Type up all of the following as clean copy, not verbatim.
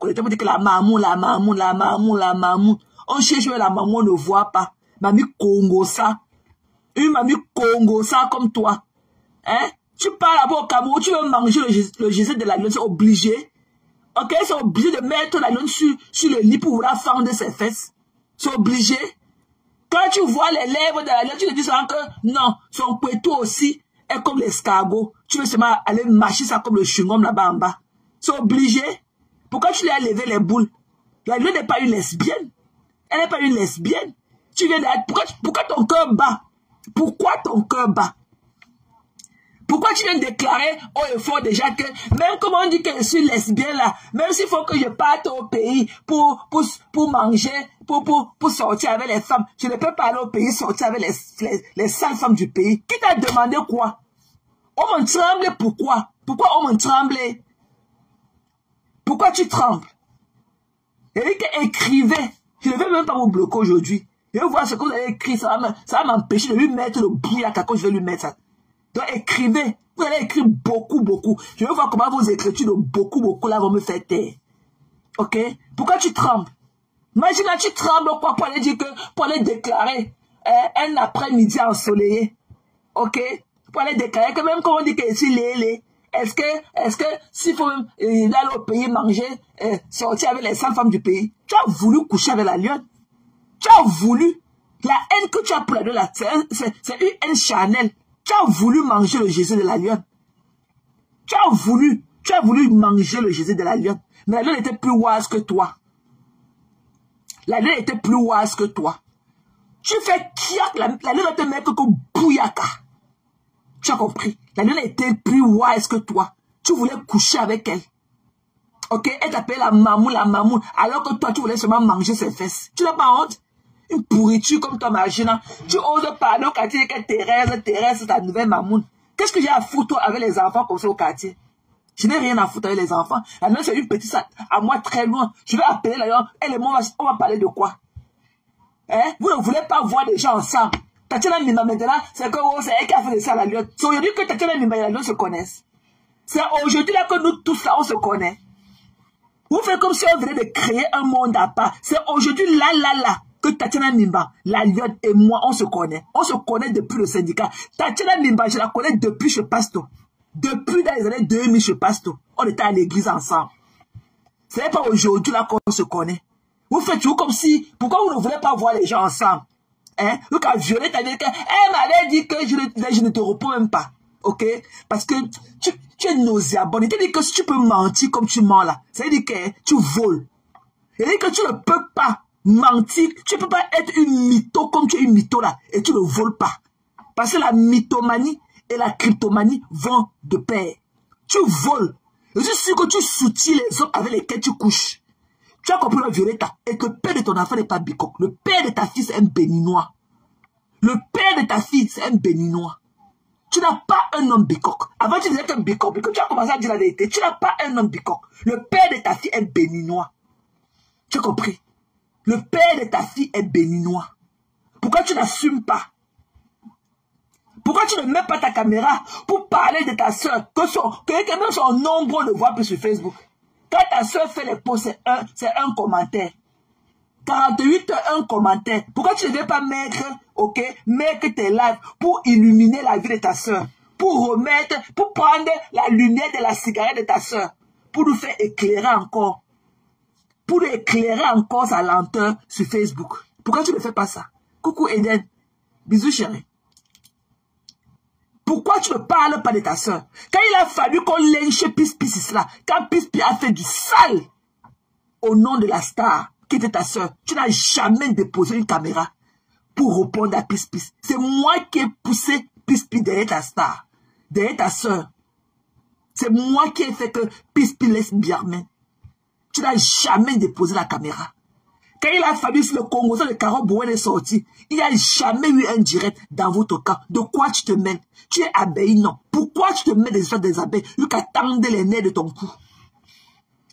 connecter pour dire que la maman, on cherche la maman, on ne voit pas. Mamie Congo ça. Une mamie Congo ça comme toi. Hein? Tu pars là-bas au Cameroun, tu veux manger le Jésus de la lune, c'est obligé. Ok, c'est obligé de mettre la lune sur le lit pour vouloir fendre ses fesses. C'est obligé. Quand tu vois les lèvres de la lune, tu te dis que non, son couteau aussi est comme l'escargot. Tu veux seulement aller mâcher ça comme le chewing-gum là-bas en bas. C'est obligé. Pourquoi tu lui as levé les boules? La lune n'est pas une lesbienne. Elle n'est pas une lesbienne. Tu viens d'être. Pourquoi ton cœur bat? Pourquoi ton cœur bat? Pourquoi tu viens de déclarer haut et fort déjà que, même comme on dit que je suis lesbienne là, même s'il faut que je parte au pays pour manger, pour sortir avec les femmes, je ne peux pas aller au pays sortir avec les sales femmes du pays. Qui t'a demandé quoi? On me tremble, pourquoi? Pourquoi on me tremble? Pourquoi tu trembles? Eric écrivait, je ne vais même pas vous bloquer aujourd'hui. Je vais voir ce que vous avez écrit, ça va m'empêcher de lui mettre le brouillard quand je vais lui mettre ça. Donc écrivez, vous allez écrire beaucoup. Je vais voir comment vos écritures de beaucoup là vont me faire taire. Ok? Pourquoi tu trembles? Imagine là, tu trembles quoi pour aller dire que, pour aller déclarer un après-midi ensoleillé. Ok? Pour aller déclarer que même quand on dit que je suis lélé, est-ce que s'il faut même aller au pays manger, sortir avec les 100 femmes du pays, tu as voulu coucher avec la lionne? Tu as voulu? La haine que tu as pour la lionne, c'est une haine charnelle. Tu as voulu manger le Jésus de la lionne. Tu as voulu manger le Jésus de la lionne. Mais la lionne était plus wise que toi. La lionne était plus wise que toi. Tu fais kiak, la lionne était mettre comme bouyaka. Tu as compris? La lionne était plus wise que toi. Tu voulais coucher avec elle. Ok? Elle t'appelait la mamoun, alors que toi, tu voulais seulement manger ses fesses. Tu n'as pas honte? Une pourriture comme toi, imagine. Tu oses parler au quartier que Thérèse, c'est ta nouvelle mamoun. Qu'est-ce que j'ai à foutre avec les enfants comme ça au quartier? Je n'ai rien à foutre avec les enfants. La mienne, c'est une petite à moi très loin. Je vais appeler là, elle et moi, on va parler de quoi? Hein? Vous ne voulez pas voir des gens ensemble. Tatiana Mimba maintenant, c'est que c'est elle qui a fait ça à la lune. C'est aujourd'hui que Tatiana Mimba et la lune se connaissent. C'est aujourd'hui là que nous tous là, on se connaît. Vous faites comme si on venait de créer un monde à part. C'est aujourd'hui là que Tatiana Mimba, la lionne et moi, on se connaît. On se connaît depuis le syndicat. Tatiana Mimba, je la connais depuis chez Pasto. Depuis dans les années 2000 chez Pasto. On était à l'église ensemble. C'est pas aujourd'hui là qu'on se connaît. Vous faites toujours comme si, pourquoi vous ne voulez pas voir les gens ensemble? Hein? Donc à Violette, elle m'avait dit que je ne te reprends même pas. Ok? Parce que tu es nauséabonde. Il dit que si tu peux mentir comme tu mens là, ça veut dire que tu voles. Il dit que tu ne peux pas mentir, tu ne peux pas être une mytho comme tu es une mytho là, et tu ne voles pas. Parce que la mythomanie et la cryptomanie vont de pair. Tu voles. Je suis sûr que tu soutiens les hommes avec lesquels tu couches. Tu as compris, Violetta, et que le père de ton enfant n'est pas bicoque. Le père de ta fille, c'est un béninois. Le père de ta fille, c'est un béninois. Tu n'as pas un homme bicoque. Avant, tu disais qu'un bicoque, tu as commencé à dire la vérité. Tu n'as pas un homme bicoque. Le père de ta fille est béninois. Tu as compris? Le père de ta fille est béninois. Pourquoi tu n'assumes pas? Pourquoi tu ne mets pas ta caméra pour parler de ta soeur, que même son nombre ne voit plus sur Facebook? Quand ta soeur fait les posts, c'est un commentaire. 48 un commentaire. Pourquoi tu ne veux pas mettre, ok, mettre tes lives pour illuminer la vie de ta soeur? Pour prendre la lumière de la cigarette de ta soeur. Pour nous faire éclairer encore. Pour éclairer encore sa lenteur sur Facebook. Pourquoi tu ne fais pas ça? Coucou Eden. Bisous chérie. Pourquoi tu ne parles pas de ta soeur? Quand il a fallu qu'on lynche Pis là, quand Pis a fait du sale au nom de la star qui était ta soeur, tu n'as jamais déposé une caméra pour répondre à Pis. C'est moi qui ai poussé Pis derrière ta star, derrière ta soeur. C'est moi qui ai fait que Pis laisse Biarmen. Tu n'as jamais déposé la caméra. Quand il a fallu le Congo, le Caro Bouen est sorti, il n'y a jamais eu un direct dans votre cas. De quoi tu te mets? Tu es abeille, non. Pourquoi tu te mets des histoires des abeilles? Tu qu'à tendre les nerfs de ton cou.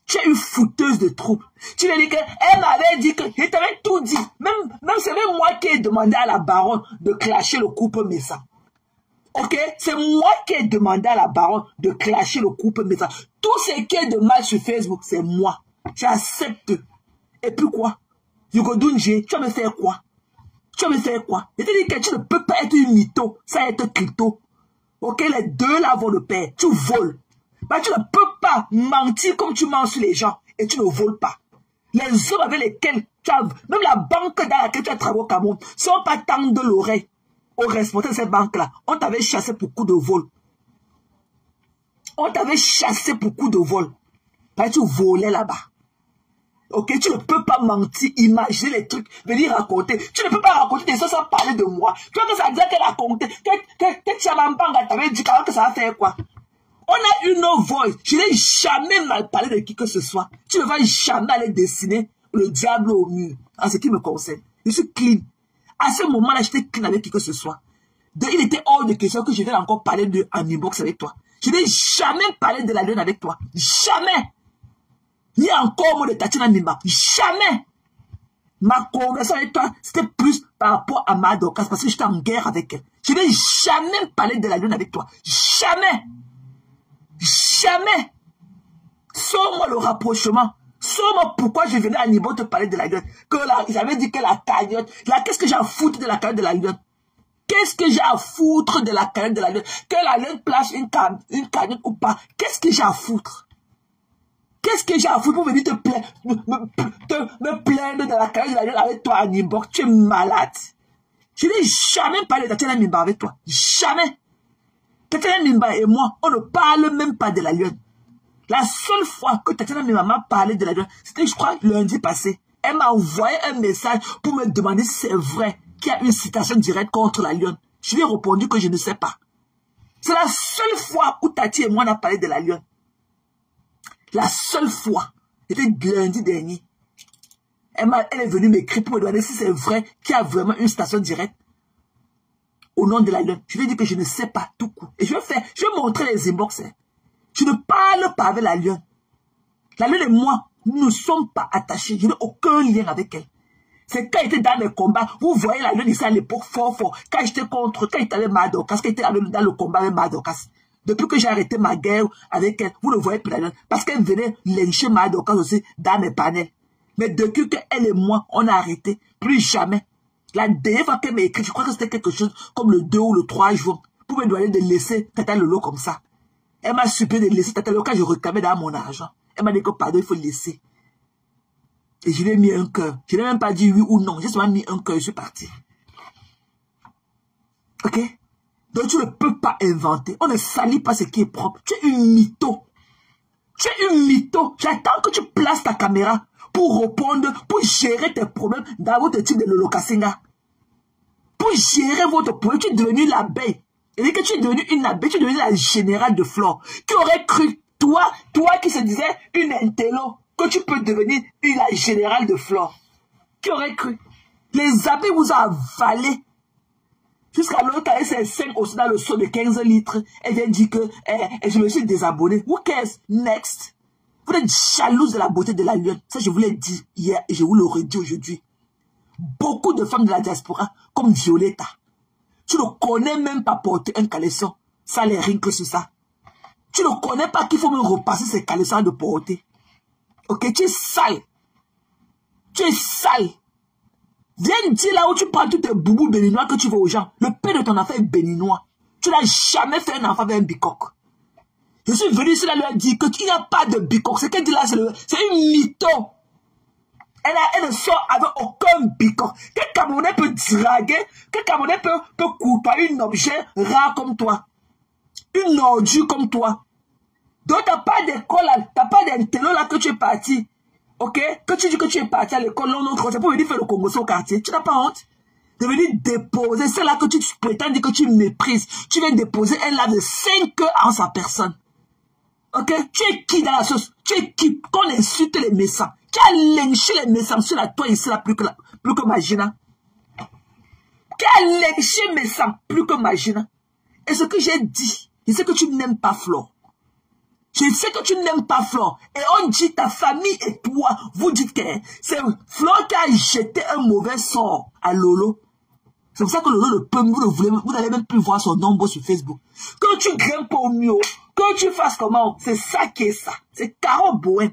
Tu es une fouteuse de troubles. Tu lui as dit qu'elle m'avait dit que je t'avais tout dit. Même c'est même moi qui ai demandé à la baronne de clasher le couple Messa. Ok? C'est moi qui ai demandé à la baronne de clasher le couple Messa. Tout ce qui est de mal sur Facebook, c'est moi. J'accepte. Et puis quoi? Yogodunje, tu vas me faire quoi? Tu vas me faire quoi? Je te dis que tu ne peux pas être une mytho, ça être crypto. Ok, les deux là vont le pair. Tu voles. Bah, tu ne peux pas mentir comme tu mens sur les gens et tu ne voles pas. Les hommes avec lesquels tu as, même la banque dans laquelle tu as travaillé au Cameroun, ne sont pas tendus de l'oreille aux responsables de cette banque-là. On t'avait chassé pour coup de vol. On t'avait chassé pour coup de vol. Parce que tu volais là-bas. Ok, tu ne peux pas mentir, imaginer les trucs, venir raconter. Tu ne peux pas raconter des choses sans parler de moi. Tu vois que ça veut dire qu'elle a raconté, que Tchamambanga t'avait dit que ça va faire quoi? On a une voix. Je n'ai jamais mal parlé de qui que ce soit. Tu ne vas jamais aller dessiner le diable au mur, en ce qui me concerne. Je suis clean. À ce moment-là, j'étais clean avec qui que ce soit. Donc, il était hors de question que je vienne encore parler de Amibox avec toi. Je n'ai jamais parlé de la lune avec toi. Jamais. Ni encore mot de Tatiana Nimba. Jamais. Ma conversation avec toi, c'était plus par rapport à Madokas parce que j'étais en guerre avec elle. Je n'ai jamais parlé de la lune avec toi. Jamais. Jamais. Sors-moi le rapprochement. Sors-moi pourquoi je venais à Nibo te parler de la lune. Que j'avais dit que la cagnotte. Là, qu'est-ce que j'ai à foutre de la cagnotte de la lune? Qu'est-ce que j'ai à foutre de la cagnotte de la lune? Que la lune place une cagnotte ou pas? Qu'est-ce que j'ai à foutre? Qu'est-ce que j'ai à foutre pour venir te plaindre, me plaindre de la cagnotte de la lune avec toi à Nibo? Tu es malade. Je n'ai jamais parlé de Tatiana Nimba avec toi. Jamais. Tatiana Nimba et moi, on ne parle même pas de la lune. La seule fois que Tatiana Nimba m'a parlé de la lune, c'était, je crois, lundi passé. Elle m'a envoyé un message pour me demander si c'est vrai qu'il y a une citation directe contre la lune. Je lui ai répondu que je ne sais pas. C'est la seule fois où Tati et moi on a parlé de la lune. La seule fois. C'était lundi dernier. Elle est venue m'écrire pour me demander si c'est vrai qu'il y a vraiment une citation directe au nom de la lune. Je lui ai dit que je ne sais pas tout coup. Et je vais montrer les inbox. Je ne parle pas avec la lune. La lune et moi, nous ne sommes pas attachés. Je n'ai aucun lien avec elle. C'est quand j'étais dans les combats, vous voyez la lune ici à l'époque fort. Quand j'étais avec Madokas, quand j'étais dans le combat avec Madokas. Depuis que j'ai arrêté ma guerre avec elle, vous ne voyez plus la lune. Parce qu'elle venait lyncher Madokas aussi dans mes panels. Mais depuis qu'elle et moi, on a arrêté, plus jamais. La dernière fois qu'elle m'a écrit, je crois que c'était quelque chose comme le 2 ou le 3 juin, pour me demander de laisser Tata Lolo comme ça. Elle m'a supplié de laisser Tata Lolo quand je réclamais dans mon argent. Elle m'a dit que pardon, il faut le laisser. Et je lui ai mis un cœur. Je n'ai même pas dit oui ou non. J'ai seulement mis un cœur, je suis parti. Ok? Donc tu ne peux pas inventer. On ne salit pas ce qui est propre. Tu es une mytho. Tu es une mytho. J'attends que tu places ta caméra pour répondre, pour gérer tes problèmes dans votre type de Lolo Kassenga. Pour gérer votre problème, tu es devenu l'abeille. Et dès que tu es devenu une abeille, tu es devenu la générale de flore. Qui aurait cru, toi qui se disais une intello, que tu peux devenir la générale de flore? Qui aurait cru? Les abeilles vous ont avalé. Jusqu'à l'autre, elle s'est 5 aussi dans le seau de 15 litres. Elle vient dire que je me suis désabonné. Who cares? Next. Vous êtes jalouse de la beauté de la lune. Ça, je vous l'ai dit hier et je vous le redis aujourd'hui. Beaucoup de femmes de la diaspora, comme Violetta, tu ne connais même pas porter un caleçon. Ça les rien que sur ça. Tu ne connais pas qu'il faut me repasser ces caleçons de porter. Ok, tu es sale. Tu es sale. Viens dire là où tu parles tous tes boubous béninois que tu veux aux gens. Le père de ton enfant est béninois. Tu n'as jamais fait un enfant avec un bicoque. Je suis venu ici là lui dire qu'il n'y a pas de bicoque. Ce qu'elle dit là, c'est une mytho. Elle ne sort avec aucun bicoque. Quel Camerounais peut draguer, quel Camerounais peut couper un objet rare comme toi. Une ordure comme toi. Donc tu n'as pas d'école, tu n'as pas d'intello là que tu es parti. Ok? Que tu dis que tu es parti à l'école, non, c'est pour venir faire le Congo au quartier. Tu n'as pas honte de venir déposer. C'est là que tu prétends dire que tu méprises. Tu viens déposer un lave de 5 heures en sa personne. Ok? Tu es qui dans la sauce? Tu es qui? Qu'on insulte les méchants. Tu as lynché les méchants sur la toi ici là plus que Magina. Tu as lynché les méchants plus que Magina. Et ce que j'ai dit, je sais que tu n'aimes pas Flore. Je sais que tu n'aimes pas Flore. Et on dit ta famille et toi, vous dites que c'est Flore qui a jeté un mauvais sort à Lolo. C'est pour ça que Lolo ne peut, vous n'allez même plus voir son nombre sur Facebook. Que tu grimpes au mieux, que tu fasses comment, c'est ça qui est ça. C'est Caro Bouen.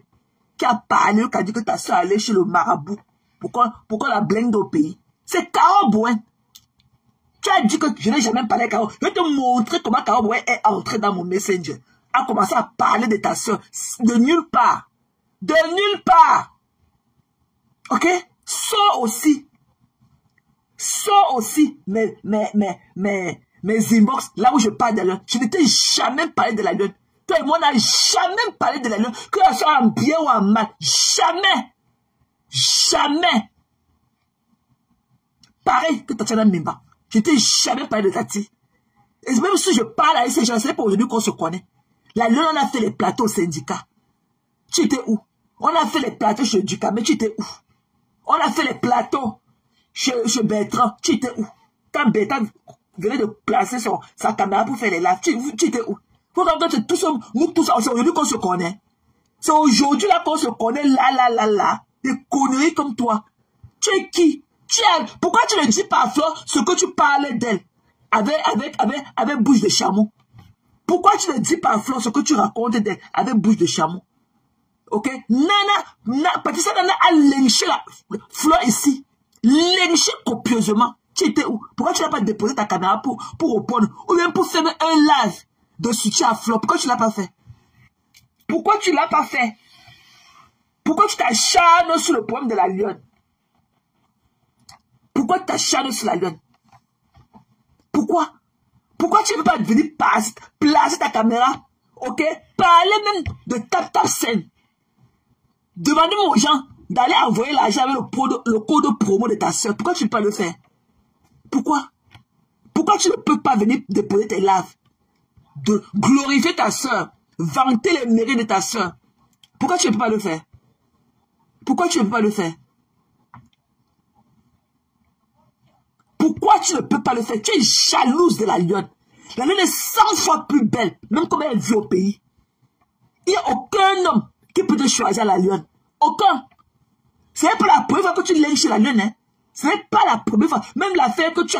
qui a parlé, qui a dit que ta soeur allait chez le marabout. Pourquoi la blinde au pays? C'est Caro Bouin. Tu as dit que je n'ai jamais parlé à Caro. Je vais te montrer comment Caro Bouin est entré dans mon Messenger. A commencé à parler de ta soeur. De nulle part. De nulle part. Ok? Sors aussi. Sors aussi mes inbox, là où je parle de la lune. Je ne t'ai jamais parlé de la lune. Toi et moi, on n'a jamais parlé de la lune. Que ça soit en bien ou en mal. Jamais. Jamais. Pareil que Tatiana Mimba. Je ne t'ai jamais parlé de Tati. Et même si je parle avec ces gens, c'est pas aujourd'hui qu'on se connaît. La lune, on a fait les plateaux au syndicat. Tu étais où? On a fait les plateaux chez Ducas, mais tu étais où? On a fait les plateaux chez Bertrand. Tu étais où? Quand Bertrand venait de placer sa caméra pour faire les lives, tu étais où? Nous tous, c'est aujourd'hui qu'on se connaît. C'est aujourd'hui là qu'on se connaît, là. Des conneries comme toi. Tu es qui? Pourquoi tu ne dis pas à Flore ce que tu parlais d'elle avec bouche de chameau? Pourquoi tu ne dis pas à Flore ce que tu racontes d'elle avec bouche de chameau? Ok? Patricia Nana a lynché la Flore ici. Lynché copieusement. Tu étais où? Pourquoi tu n'as pas déposé ta caméra pour répondre? Ou bien pour faire un live de soutien à Flore? Pourquoi tu ne l'as pas fait? Pourquoi tu ne l'as pas fait? Pourquoi tu t'acharnes sur le problème de la lionne? Pourquoi tu t'acharnes sur la lionne? Pourquoi? Pourquoi tu ne veux pas venir placer ta caméra? Ok? Parler même de tap scène. Demandez-moi aux gens d'aller envoyer l'argent avec le code promo de ta soeur. Pourquoi tu ne peux pas le faire? Pourquoi? Pourquoi tu ne peux pas venir déposer tes lives? De glorifier ta soeur. Vanter les mérites de ta soeur. Pourquoi tu ne peux pas le faire? Pourquoi tu ne peux pas le faire? Pourquoi tu ne peux pas le faire? Tu es jalouse de la lionne. La lionne est 100 fois plus belle, même comme elle vit au pays. Il n'y a aucun homme qui peut te choisir la lionne. Aucun. Ce n'est pas la première fois que tu lèches chez la lionne. Hein? Ce n'est pas la première fois. Même l'affaire que tu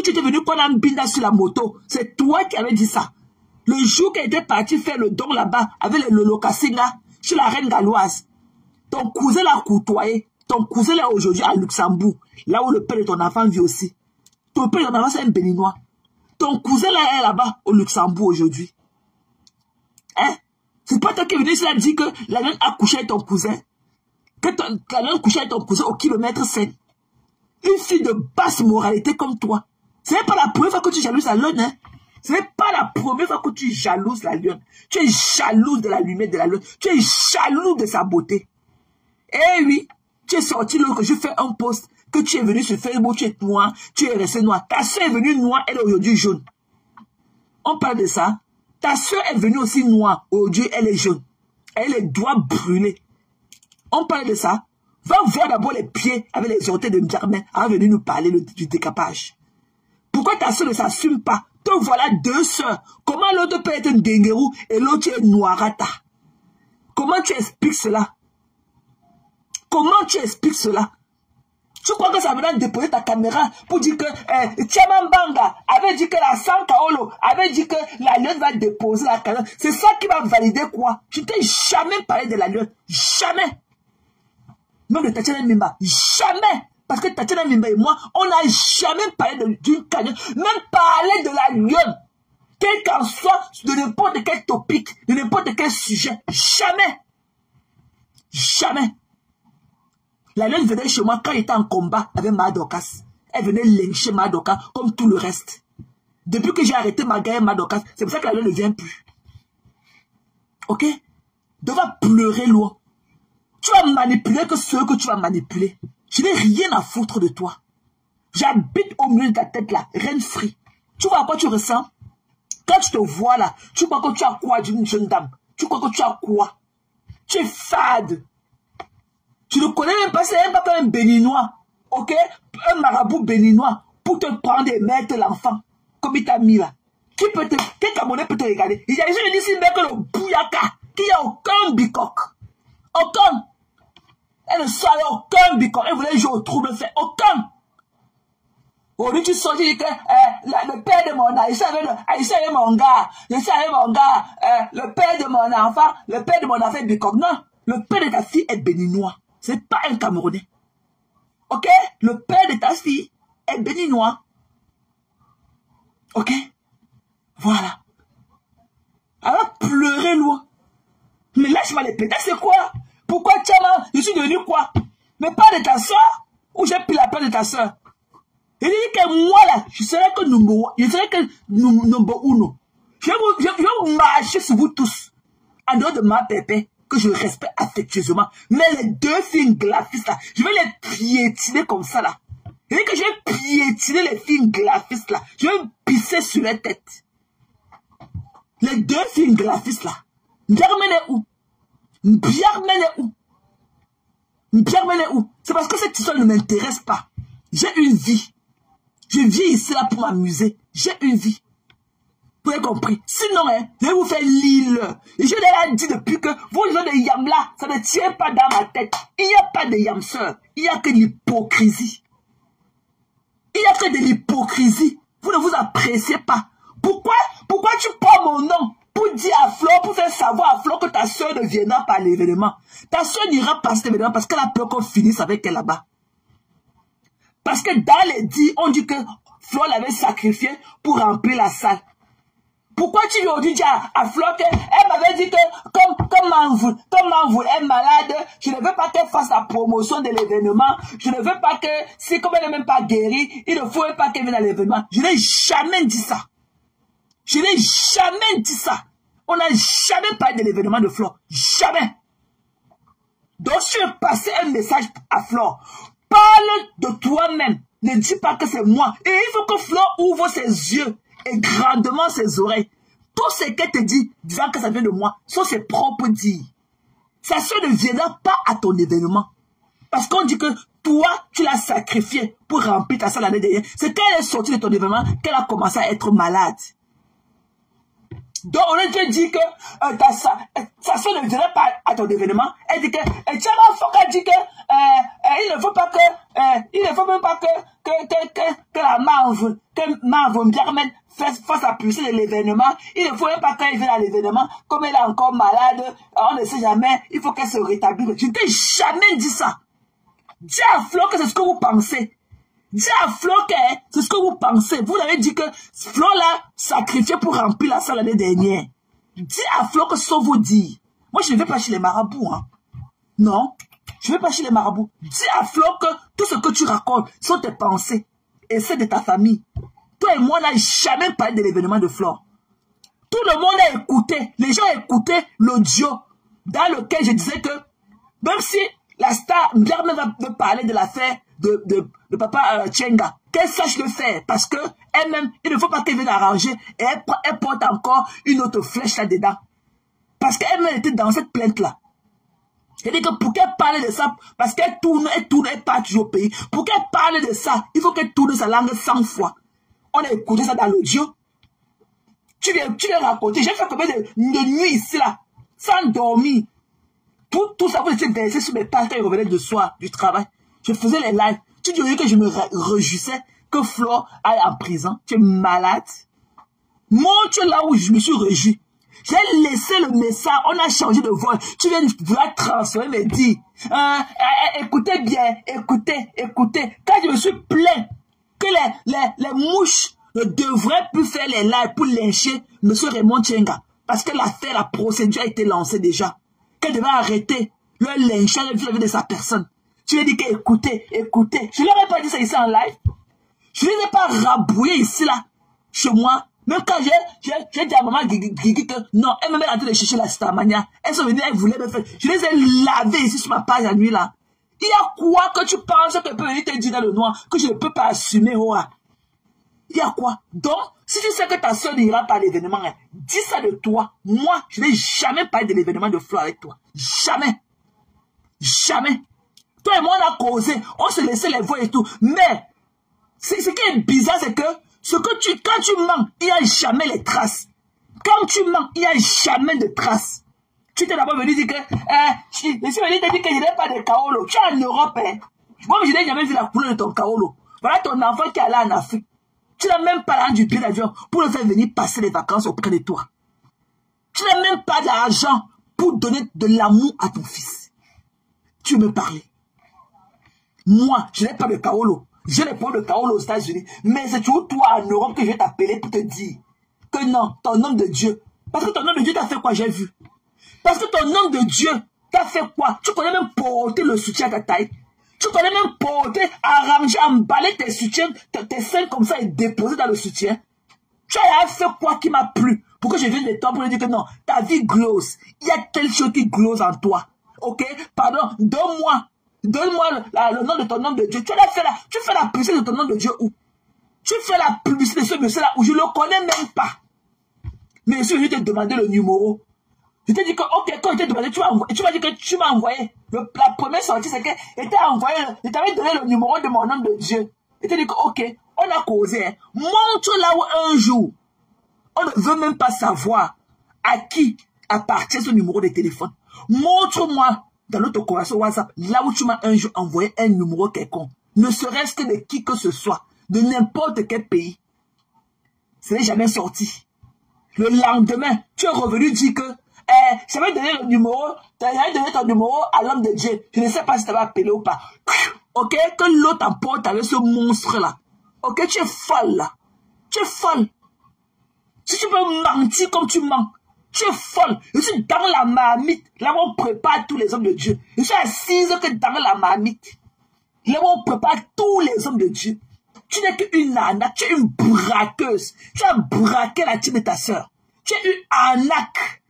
étais venu qu'on a un binda sur la moto, c'est toi qui avais dit ça. Le jour qu'elle était partie faire le don là-bas, avec le Lolokassinga, chez la reine galloise, ton cousin l'a courtoyé. Ton cousin est aujourd'hui à Luxembourg, là où le père de ton enfant vit aussi. Ton père de ton enfant, c'est un béninois. Ton cousin là est là-bas au Luxembourg aujourd'hui. Hein? C'est pas toi qui es venu ici et dit que la lionne a couché avec ton cousin. Que la lionne a couché avec ton cousin au kilomètre 7. Une fille de basse moralité comme toi. Ce n'est pas la première fois que tu jalouses la lionne, hein? Ce n'est pas la première fois que tu jalouses la lionne. Tu es jalouse de la lumière de la lionne. Tu es jaloux de sa beauté. Eh oui, tu es sorti lorsque je fais un post, que tu es venu sur Facebook, tu es noir, tu es resté noir. Ta soeur est venue noire, elle est aujourd'hui jaune. On parle de ça. Ta soeur est venue aussi noire, aujourd'hui elle est jaune. Elle a les doigts brûlés. On parle de ça. Va voir d'abord les pieds avec les orteils de Germain avant de venir nous parler du décapage. Pourquoi ta soeur ne s'assume pas? Te voilà deux soeurs. Comment l'autre peut être un Gengerou et l'autre est Noirata? Comment tu expliques cela? Comment tu expliques cela? Tu crois que ça va déposer ta caméra pour dire que Tchaman Banga avait dit que la Sankaolo avait dit que la lionne va déposer la caméra. C'est ça qui va valider quoi? Je ne t'ai jamais parlé de la lionne. Jamais. Même de Tatiana Mimba. Jamais. Parce que Tatiana Mimba et moi, on n'a jamais parlé d'une cagnotte. Même parler de la lionne. Quel qu'en soit, de n'importe quel topic, de n'importe quel sujet. Jamais. Jamais. La lionne venait chez moi quand il était en combat avec Madokas. Elle venait lyncher Madokas comme tout le reste. Depuis que j'ai arrêté ma guerre Madokas, c'est pour ça que la lionne ne vient plus. Ok? Tu vas pleurer loin. Tu vas manipuler que ceux que tu vas manipuler. Je n'ai rien à foutre de toi. J'habite au milieu de ta tête là, reine free. Tu vois à quoi tu ressens? Quand tu te vois là, tu crois que tu as quoi d'une jeune dame? Tu crois que tu as quoi? Tu es fade. Tu ne connais même pas, c'est même pas un béninois. Ok? Un marabout béninois pour te prendre et mettre l'enfant. Comme il t'a mis là. Quel Camerounais peut te regarder? Il y a des gens qui disent que le bouyaka, qu'il n'y a aucun bicoque. Aucun. Elle ne savait aucun bicoque. Elle voulait jouer au trouble fait. Aucun. Aujourd'hui, tu sors, tu dis que le père de mon Aïssa avec mon gars. Je sais avec mon gars. Le père de mon enfant est bicoque. Non. le père de ta fille est béninois. Ce n'est pas un Camerounais. Ok? Le père de ta fille est béninois. Ok? Voilà. Alors pleurer loin. Mais lâche-moi les pédales, c'est quoi? Pourquoi Tchama, je suis devenu quoi? Mais pas de ta soeur? Ou j'ai pris la place de ta soeur? Il dit que moi là, je serai que number uno. Je vais vous marcher sur vous tous. En dehors de ma pépé, que je respecte affectueusement. Mais les deux filles graphistes là, je vais les piétiner comme ça là. Il dit que je vais piétiner les filles graphistes là. Je vais pisser sur les têtes. Les deux filles graphistes là. M'biarmene où? C'est parce que cette histoire ne m'intéresse pas. J'ai une vie. Je viens ici là pour m'amuser. J'ai une vie. Vous avez compris? Sinon, hein, je vais vous faire l'île. Et je l'ai dit depuis que vos gens de yam là, ça ne tient pas dans ma tête. Il n'y a pas de yam sœur. Il n'y a que de l'hypocrisie. Il n'y a que de l'hypocrisie. Vous ne vous appréciez pas. Pourquoi tu prends mon nom pour dire à Flore, pour faire savoir à Flore que ta soeur ne viendra pas à l'événement? Ta soeur n'ira pas à cet événement parce qu'elle a peur qu'on finisse avec elle là-bas. Parce que dans les dits, on dit que Flore l'avait sacrifié pour remplir la salle. Pourquoi tu lui as dit à Flore qu'elle m'avait dit que comme Manvou est malade, je ne veux pas qu'elle fasse la promotion de l'événement. Je ne veux pas que, si comme elle n'est même pas guérie, il ne faut pas qu'elle vienne à l'événement. Je n'ai jamais dit ça. Je n'ai jamais dit ça. On n'a jamais parlé de l'événement de Flore. Jamais. Donc je vais passer un message à Flore. Parle de toi-même. Ne dis pas que c'est moi. Et il faut que Flore ouvre ses yeux et grandement ses oreilles. Tout ce qu'elle te dit, disant que ça vient de moi, sont ses propres dires. Sa soeur ne viendra pas à ton événement. Parce qu'on dit que toi, tu l'as sacrifié pour remplir ta salle l'année dernière. C'est quand elle est sortie de ton événement qu'elle a commencé à être malade. Donc, on a déjà dit que sa soeur ne viendra pas à ton événement. Elle dit que, Foka dit que, il ne faut pas que, il ne faut même pas que la Marve Germaine fasse la puissance de l'événement. Il ne faut même pas qu'elle vienne à l'événement. Comme elle est encore malade, on ne sait jamais, il faut qu'elle se rétablisse. Je ne t'ai jamais dit ça. Dis à Flore que c'est ce que vous pensez. Dis à Flore que c'est ce que vous pensez. Vous avez dit que Flore l'a sacrifié pour remplir la salle l'année dernière. Dis à Flore que ce sont vos dires. Moi, je ne vais pas chez les marabouts. Hein. Non, je ne vais pas chez les marabouts. Dis à Flore que tout ce que tu racontes sont tes pensées et celles de ta famille. Toi et moi, on n'a jamais parlé de l'événement de Flore. Tout le monde a écouté. Les gens ont écouté l'audio dans lequel je disais que même si la star Mbiarmé va me parler de l'affaire de papa Tchenga, qu'elle sache le faire parce que elle-même, il ne faut pas qu'elle vienne arranger et elle porte encore une autre flèche là-dedans. Parce qu'elle-même était dans cette plainte-là. Elle dit que pour qu'elle parle de ça, parce qu'elle tourne, elle part toujours au pays. Pour qu'elle parle de ça, il faut qu'elle tourne sa langue 100 fois. On a écouté ça dans l'audio. Tu viens raconter. J'ai fait combien de nuits ici là, sans dormir. Tout ça, vous étiez versé sur mes pages quand ils revenaient de soir du travail. Je faisais les lives. Tu dirais que je me réjouissais que Flore aille en prison. Tu es malade. Montre là où je me suis réjoui. J'ai laissé le message. On a changé de voix. Tu viens vouloir transformer mes dires. Écoutez bien. Écoutez. Quand je me suis plaint que les mouches ne devraient plus faire les lives pour lyncher M. Raymond Tchenga. Parce que l'affaire, la procédure a été lancée déjà. Qu'elle devait arrêter le lynchage vis-à-vis de sa personne. Tu lui as dit qu'écoutez. Je ne leur ai pas dit ça ici en live. Je ne les ai pas rabouillés ici, là, chez moi. Même quand j'ai dit à maman Guigui que non, elle m'a en train de chercher la Starmania. Elles sont venues, elles voulaient me faire. Je les ai lavées ici sur ma page la nuit, là. Il y a quoi que tu penses que peut te dire dans le noir que je ne peux pas assumer, oh, là? Il y a quoi? Donc, si tu sais que ta soeur n'ira pas à l'événement, hein, dis ça de toi. Moi, je n'ai jamais parlé de l'événement de Flore avec toi. Jamais. Jamais. Toi et moi, on a causé. On se laissait les voix et tout. Mais, ce qui est bizarre, c'est que quand tu mens, il n'y a jamais les traces. Quand tu mens, il n'y a jamais de traces. Tu t'es d'abord venu dire que, je suis venu te dire que je n'ai pas de kaolo. Tu es en Europe, hein. Moi, je n'ai jamais vu la couleur de ton kaolo. Voilà ton enfant qui est allé en Afrique. Tu n'as même pas rendu pied d'avion pour le faire venir passer les vacances auprès de toi. Tu n'as même pas d'argent pour donner de l'amour à ton fils. Tu me parlais. Moi, je n'ai pas de Kaolo. J'ai les problèmes de Kaolo aux États-Unis. Mais c'est toujours toi en Europe que je vais t'appeler pour te dire que non, ton homme de Dieu. Parce que ton homme de Dieu t'a fait quoi, j'ai vu. Parce que ton homme de Dieu t'a fait quoi? Tu connais même porter le soutien à ta taille. Tu connais même porter, arranger, emballer tes soutiens, tes seins comme ça et déposer dans le soutien. Tu as fait quoi qui m'a plu? Pour que je vienne de toi pour lui dire que non, ta vie glose. Il y a telle chose qui glose en toi. Ok? Pardon, donne-moi le nom de ton homme de Dieu. Tu fais la publicité de ton nom de Dieu où? Tu fais la publicité de ce monsieur-là où je ne le connais même pas. Mais si je t'ai demandé le numéro, je t'ai dit que, ok, quand je t'ai demandé, tu m'as dit que tu m'as envoyé. La première sortie, c'est que je t'avais donné le numéro de mon homme de Dieu. Je t'ai dit que, ok, on a causé. Hein. Montre là où un jour, on ne veut même pas savoir à qui appartient ce numéro de téléphone. Montre-moi dans notre conversation WhatsApp, là où tu m'as un jour envoyé un numéro quelconque. Ne serait-ce que de qui que ce soit, de n'importe quel pays. Ce n'est jamais sorti. Le lendemain, tu es revenu dire que j'avais donné le numéro, j'avais donné ton numéro à l'homme de Dieu. Je ne sais pas si tu avais appelé ou pas. Ok, que l'autre emporte avec ce monstre-là. Ok, tu es folle là. Tu es folle. Si tu peux mentir comme tu mens, tu es folle. Je suis dans la marmite, là où on prépare tous les hommes de Dieu. Je suis assise que dans la marmite, là où on prépare tous les hommes de Dieu. Tu n'es qu'une arnaque, tu es une braqueuse. Tu as braqué la team de ta soeur. Tu es une arnaque.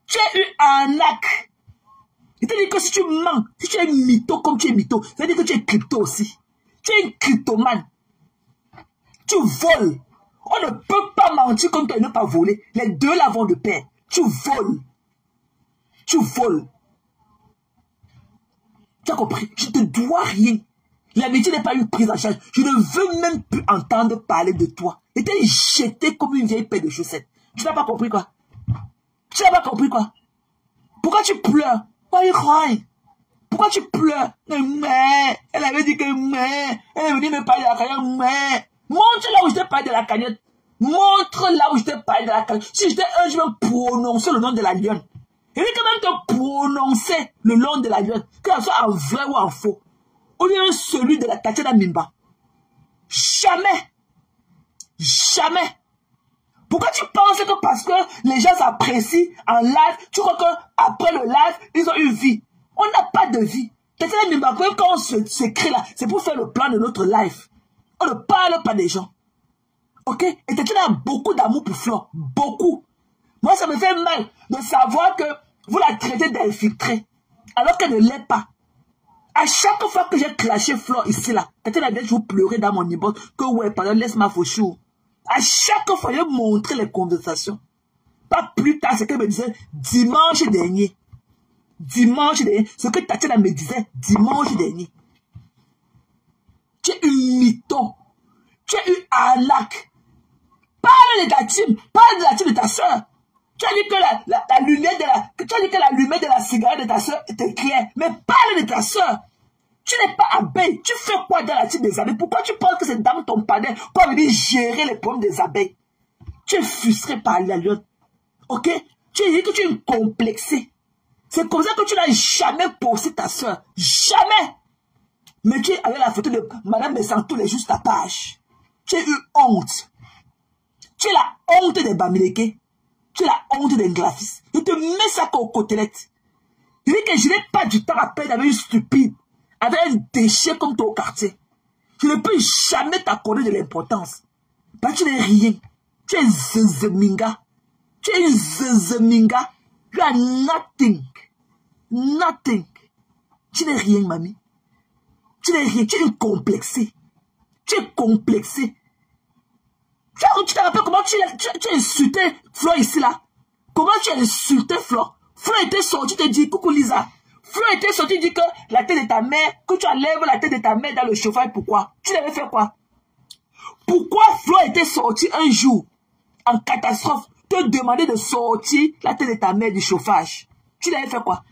Tu es une arnaque. Je te dis que si tu mens, si tu es mytho comme tu es mytho, ça veut dire que tu es crypto aussi. Tu es une cryptomane. Tu voles. On ne peut pas mentir comme tu ne pas voler. Les deux là vont de pair. Tu voles. Tu voles. Tu as compris? Je ne te dois rien. L'amitié n'est pas une prise en charge. Je ne veux même plus entendre parler de toi. Et t'es jeté comme une vieille paire de chaussettes. Tu n'as pas compris quoi? Tu n'as pas compris quoi? Pourquoi tu pleures? Pourquoi tu pleures? Elle avait dit que elle est venue me parler de la cagnotte. Montre là où je t'ai parlé de la cagnotte. Montre là où je t'ai parlé de la cagnotte. Si j'étais un, je vais prononcer le nom de la lionne. Et puis quand même te prononcer le nom de la lionne, que ce soit en vrai ou en faux. Au lieu de celui de la Tatiana Mimba. Jamais. Jamais. Pourquoi tu penses que parce que les gens s'apprécient en live, tu crois qu'après le live, ils ont une vie? On n'a pas de vie. Tatiana Mimba, quand on s'écrit là, c'est pour faire le plan de notre live. On ne parle pas des gens. Ok? Et Tatiana a beaucoup d'amour pour Flore. Beaucoup. Moi, ça me fait mal de savoir que vous la traitez d'infiltrée. Alors qu'elle ne l'est pas. À chaque fois que j'ai clashé Flore ici, là, Tatiana a toujours pleuré dans mon inbox que ouais, pardon, laisse-moi fauchou. À chaque fois, je montrais les conversations. Pas plus tard, ce qu'elle me disait dimanche dernier. Dimanche dernier. Ce que Tatiana me disait dimanche dernier. Tu es une mytho. Tu es une arnaque. Parle de ta team. Parle de la team de ta soeur. Tu as dit que la lumière de la cigarette de ta soeur était claire. Mais parle de ta soeur. Tu n'es pas abeille. Tu fais quoi dans la team des abeilles? Pourquoi tu penses que c'est dans ton panel qu'on veut gérer les problèmes des abeilles? Tu es frustré par la lionne. Ok? Tu dis que tu es complexé. C'est comme ça que tu n'as jamais posé ta soeur. Jamais. Mais tu es avec la photo de Madame Bessan tous les jours sur ta page. Tu as eu honte. Tu es la honte des Bamileke. Tu es la honte des graphistes. Je te mets ça aux côtelettes. Je dis que je n'ai pas du temps à perdre avec une stupide, avec un déchet comme toi au quartier. Je ne peux jamais t'accorder de l'importance. Parce que tu n'es rien. Tu es zezeminga. Tu es une zezeminga. You are nothing. Nothing. Tu n'es rien, mamie. Tu n'es rien. Tu es complexé. Tu es complexé. Tu te rappelles comment tu as insulté Flore ici là? Comment tu as insulté Flore? Flore était sorti te dire coucou Lisa. Flore était sorti dire que la tête de ta mère, que tu enlèves la tête de ta mère dans le chauffage. Pourquoi? Tu l'avais fait quoi? Pourquoi Flore était sorti un jour en catastrophe te demander de sortir la tête de ta mère du chauffage? Tu l'avais fait quoi?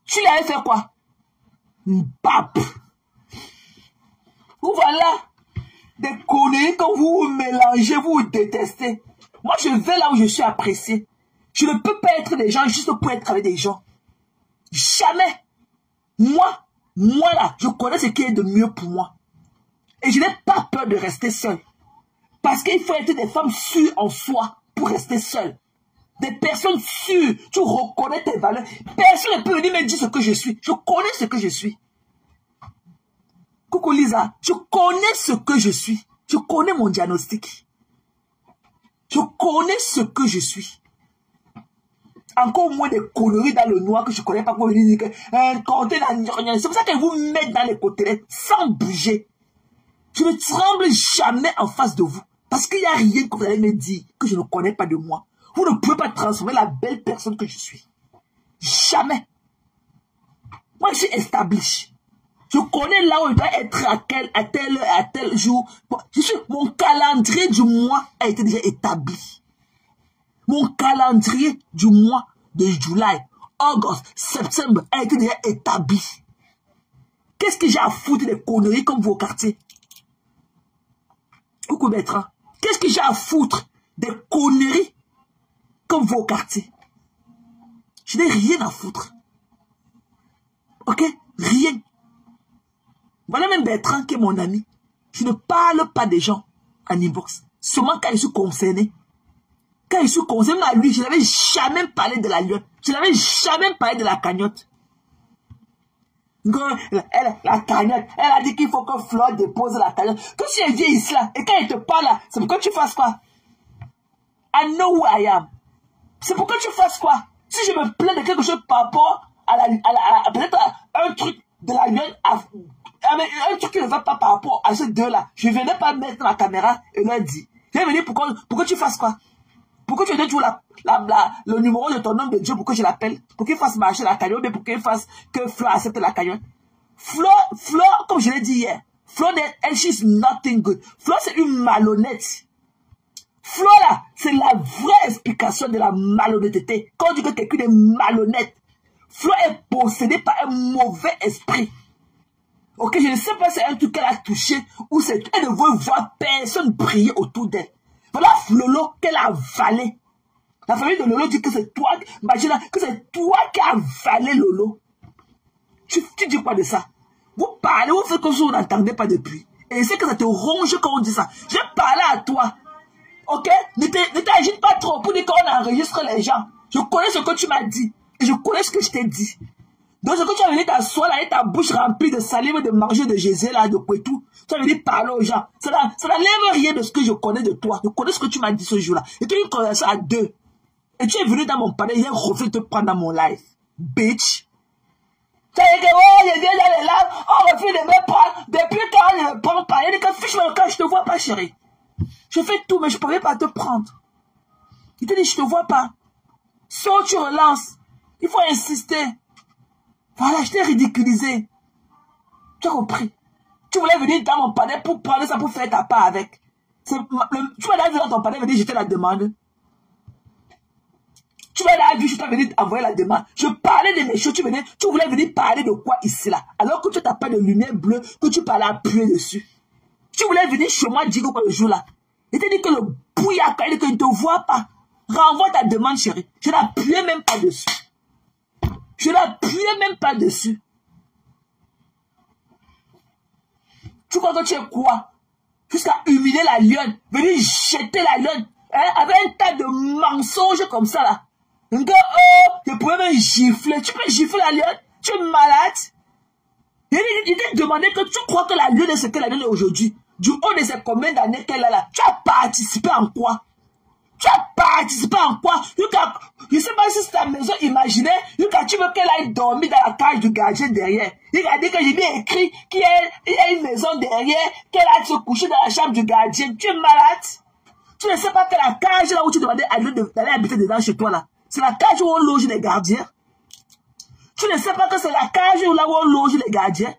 Tu l'avais fait quoi? Mbap. Vous voilà. Des conneries que vous mélangez, vous détestez. Moi, je vais là où je suis apprécié. Je ne peux pas être des gens juste pour être avec des gens. Jamais. Moi là, je connais ce qui est de mieux pour moi. Et je n'ai pas peur de rester seule. Parce qu'il faut être des femmes sûres en soi pour rester seule. Des personnes sûres. Tu reconnais tes valeurs. Personne ne peut venir me dire ce que je suis. Je connais ce que je suis. Coucou Lisa, je connais ce que je suis. Je connais mon diagnostic. Je connais ce que je suis. Encore moins des conneries dans le noir que je ne connais pas pour venir dire que c'est pour ça qu'elles vous mettent dans les côtés sans bouger. Je ne tremble jamais en face de vous. Parce qu'il n'y a rien que vous allez me dire que je ne connais pas de moi. Vous ne pouvez pas transformer la belle personne que je suis. Jamais. Moi, je suis established. Je connais là où je dois être à tel jour. Mon calendrier du mois a été déjà établi. Mon calendrier du mois de juillet, août, septembre a été déjà établi. Qu'est-ce que j'ai à foutre des conneries comme vos quartiers? Coucou Bertrand. Qu'est-ce que j'ai à foutre des conneries comme vos quartiers? Je n'ai rien à foutre. Ok? Rien. Voilà même Bertrand qui est mon ami. Je ne parle pas des gens en inbox. Seulement quand je suis concerné. Quand je suis concerné à lui, je n'avais jamais parlé de la lionne. Je n'avais jamais parlé de la cagnotte. La cagnotte, elle a dit qu'il faut que Flore dépose la cagnotte. Que si elle vient ici là, et quand elle te parle là, c'est pour que tu fasses quoi? I know who I am. C'est pour que tu fasses quoi? Si je me plains de quelque chose par rapport à peut-être un truc de la lionne, un truc qui ne va pas par rapport à ces deux-là, je ne viendrai pas mettre la caméra et leur dire. Je vais venir pour que tu fasses quoi? Pour que tu donnes toujours le numéro de ton homme de Dieu pour que je l'appelle, pour qu'il fasse marcher la cagnotte, mais pour qu'il fasse que Flore accepte la cagnotte. Flore, comme je l'ai dit hier, Flore, elle, she's nothing good. Flore, c'est une malhonnête. Flore, là, c'est la vraie explication de la malhonnêteté. Quand on dit que quelqu'un est malhonnête, Flore est possédée par un mauvais esprit. Ok, je ne sais pas si c'est un truc qu'elle a touché ou c'est elle ne veut voir personne briller autour d'elle. Voilà Lolo qu'elle a avalé. La famille de Lolo dit que c'est toi, imagine que c'est toi qui as avalé Lolo. Tu dis quoi de ça? Vous parlez, vous faites comme si vous n'entendez pas depuis. Et c'est que ça te ronge quand on dit ça. J'ai parlé à toi. Ok? Ne t'agite pas trop pour dire qu'on enregistre les gens. Je connais ce que tu m'as dit. Et je connais ce que je t'ai dit. Donc ce que tu as venu t'asseoir là et ta bouche remplie de salive de manger de Jésus là, de Kouetou. Tu as venu parler aux gens. Ça n'enlève rien de ce que je connais de toi. Je connais ce que tu m'as dit ce jour-là. Et tu as une conversation à deux. Et tu es venu dans mon palais, j'ai refusé de te prendre dans mon live. Bitch. Tu as dit que, oh, je viens dans les lives, on refuse de me prendre. Depuis quand on ne me prend pas? Il dit que fiche-moi le cas, je te vois pas, chérie. Je fais tout, mais je ne pourrais pas te prendre. Il te dit, je te vois pas. Sauf tu relances. Il faut insister. Voilà, je t'ai ridiculisé. Tu as compris. Tu voulais venir dans mon palais pour prendre ça, pour faire ta part avec. Tu vas venir dans ton palais, venir jeter la demande. Tu vas là, je t'ai venu envoyer la demande. Je parlais de mes choses, tu voulais venir parler de quoi ici là. Alors que tu n'as pas de lumière bleue, que tu parlais appuyer dessus. Tu voulais venir chez moi dire quoi le jour là. Il t'a dit que le bouillaka, il dit qu'il ne te voit pas. Renvoie ta demande, chérie. Je n'appuyais même pas dessus. Je n'appuyais même pas dessus. Tu crois que tu es quoi? Jusqu'à humilier la lionne, venir jeter la lionne, hein, avec un tas de mensonges comme ça là. Un gars, oh, je pourrais même gifler. Tu peux gifler la lionne? Tu es malade? Il t'a demandé que tu crois que la lionne est ce qu'elle est aujourd'hui. Du haut de ces combien d'années qu'elle a là, tu as participé en quoi? Tu as participé en quoi? Je ne sais pas si c'est ta maison imaginaire. Tu veux qu'elle aille dormir dans la cage du gardien derrière. Il a dit que j'ai bien écrit qu'il y a une maison derrière, qu'elle a se coucher dans la chambre du gardien. Tu es malade? Tu ne sais pas que la cage là où tu demandais à lui d'aller habiter dedans chez toi là, c'est la cage où on loge les gardiens. Tu ne sais pas que c'est la cage où on loge les gardiens.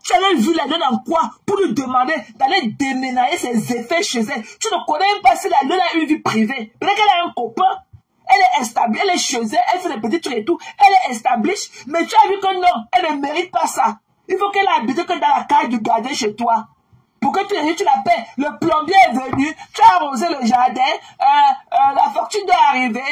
Tu avais vu la lionne en quoi pour lui demander d'aller déménager ses effets chez elle. Tu ne connais même pas si la lionne a une vie privée. Peut-être qu'elle a un copain. Elle est établie, elle est chez elle, elle fait des petits trucs et tout. Elle est établie. Mais tu as vu que non, elle ne mérite pas ça. Il faut qu'elle habite que dans la cage du gardien chez toi. Pour que tu la paies. Le plombier est venu, tu as arrosé le jardin, la facture doit arriver,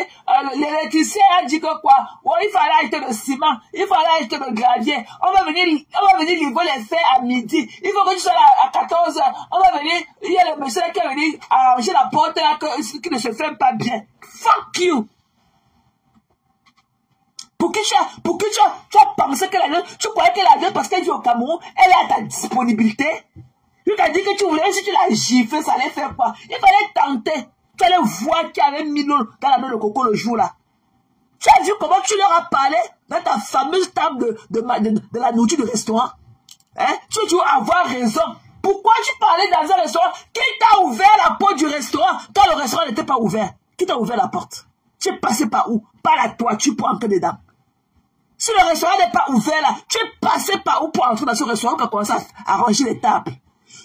l'électricien a dit que quoi? Oh, il fallait acheter le ciment, il fallait acheter le gravier, on va venir livrer les fers à midi, il faut que tu sois là à 14 h, on va venir, il y a le monsieur qui est venu arranger la porte là, qui ne se ferme pas bien. Fuck you! Pour que tu as pensé que la jeune, tu croyais que la jeune, parce qu'elle vit au Cameroun, elle est à ta disponibilité? Tu t'as dit que tu voulais, si tu l'as giflé, ça allait faire quoi? Il fallait tenter. Tu allais voir qu'il y avait 1000 euros dans la main de coco le jour là. Tu as vu comment tu leur as parlé dans ta fameuse table de la nourriture du restaurant? Hein? Tu veux toujours avoir raison. Pourquoi tu parlais dans un restaurant? Qui t'a ouvert la porte du restaurant quand le restaurant n'était pas ouvert? Qui t'a ouvert la porte? Tu es passé par où? Par la toiture pour entrer dedans. Si le restaurant n'est pas ouvert là, tu es passé par où pour entrer dans ce restaurant pour commencer à ranger les tables?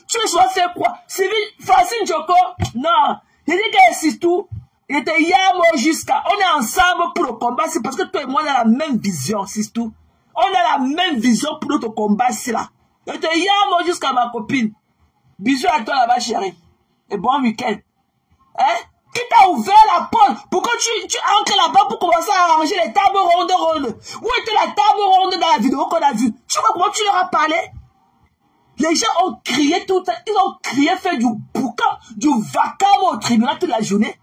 Tu veux soit faire quoi? Francine Joko? Non. Il dit que c'est tout. Il était Yamo jusqu'à. On est ensemble pour le combat. C'est parce que toi et moi on a la même vision, c'est tout. On a la même vision pour notre combat, c'est là. Il était Yamo jusqu'à ma copine. Bisous à toi là-bas, chérie. Et bon week-end. Hein? Qui t'a ouvert la porte? Pourquoi tu entres là-bas pour commencer à arranger les tables rondes? Où était la table ronde dans la vidéo qu'on a vue? Tu vois comment tu leur as parlé? Les gens ont crié tout le temps. Ils ont crié, fait du boucan, du vacarme au tribunal toute la journée.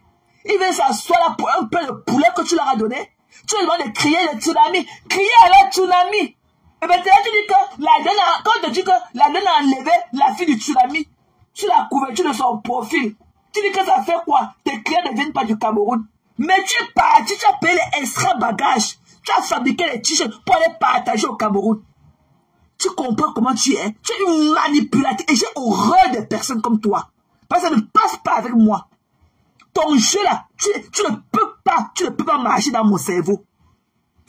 Ils viennent s'asseoir là pour un peu de poulet que tu leur as donné. Tu leur demandes de crier le tsunami. Crier à la tsunami. Et maintenant tu dis que la donne quand tu dis que la donne a enlevé la fille du tsunami sur la couverture de son profil. Tu dis que ça fait quoi? Tes clients ne viennent pas du Cameroun. Mais tu es parti, tu as payé les extra bagages. Tu as fabriqué les t-shirts pour aller partager au Cameroun. Tu comprends comment tu es? Tu es une manipulatrice. Et j'ai horreur des personnes comme toi. Parce que ça ne passe pas avec moi. Ton jeu là, tu ne peux pas marcher dans mon cerveau.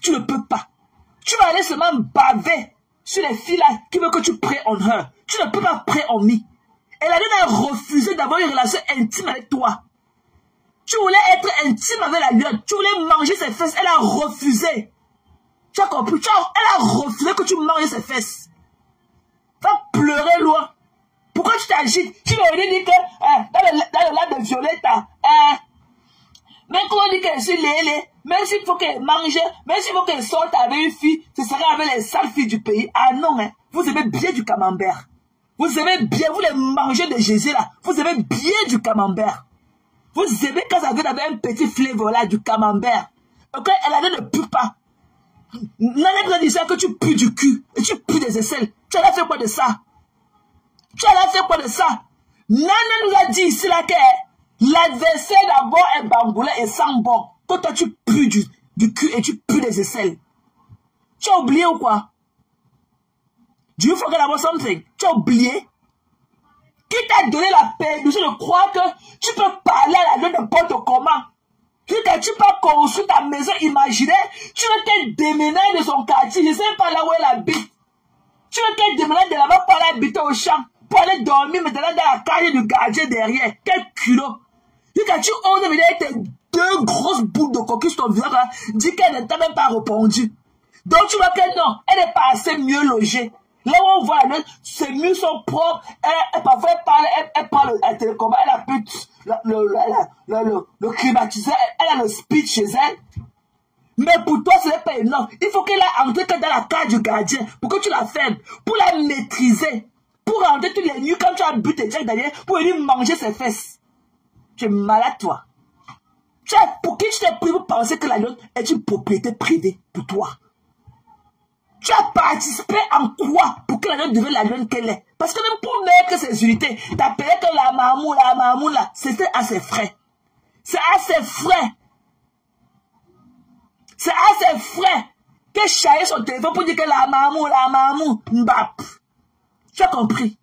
Tu ne peux pas. Tu vas aller seulement baver sur les filles là qui veulent que tu pray on her. Tu ne peux pas pray on me. Elle a refusé d'avoir une relation intime avec toi. Tu voulais être intime avec la lionne. Tu voulais manger ses fesses. Elle a refusé. Tu as compris? Elle a refusé que tu manges ses fesses. Va pleurer loin. Pourquoi tu t'agites? Tu m'aurais dit que dans le lac de Violette, même quand on dit qu'elle est lélé, même s'il faut qu'elle mange, même s'il faut qu'elle sorte avec une fille, ce serait avec les sales filles du pays. Ah non, hein. Vous aimez bien du camembert. Vous aimez bien, vous les mangez de Jésus là. Vous aimez bien du camembert. Vous aimez quand ça vient avec un petit flavor là, du camembert. Ok, elle ne pue pas. Nana dit ça que tu pues du cul et tu pues des aisselles. Tu as fait quoi de ça? Tu as fait quoi de ça? Nana nous a dit ici là que l'adversaire d'abord est bamboulé et sans bon. Quand toi tu pues du cul et tu pues des aisselles. Tu as oublié ou quoi? Do you forget about something? Tu as oublié? Qui t'a donné la permission de croire que tu peux parler à la de n'importe comment? Tu peux construire ta maison imaginaire, tu veux qu'elle déménage de son quartier, je ne sais pas là où elle habite. Tu veux qu'elle déménage de là-bas pour aller habiter au champ, pour aller dormir maintenant dans la cage du gardien derrière. Quel culot. Tu oses venir avec tes deux grosses boules de coquille sur ton visage, dis qu'elle ne t'a même pas répondu. Donc tu vois que non, elle n'est pas assez mieux logée. Là où on voit, ses murs sont propres, parfois elle parle à télécombat, elle a pu le climatiser, elle a le speed chez elle. Mais pour toi, ce n'est pas énorme. Il faut qu'elle ait entré dans la cage du gardien pour que tu la fermes, pour la maîtriser, pour rentrer tous les nuits quand tu as bu tes Jack Daniel, pour venir manger ses fesses. Tu es malade, toi. Pour qui tu t'es pris pour penser que la note est une propriété privée pour toi? Tu as participé en quoi pour que la lionne devienne la lionne qu'elle est? Parce que même pour mettre ses unités, tu as payé que la mamou là, c'était à ses frais. C'est à ses frais. C'est à ses frais que chahier son téléphone pour dire que la mamou, mbap. Tu as compris?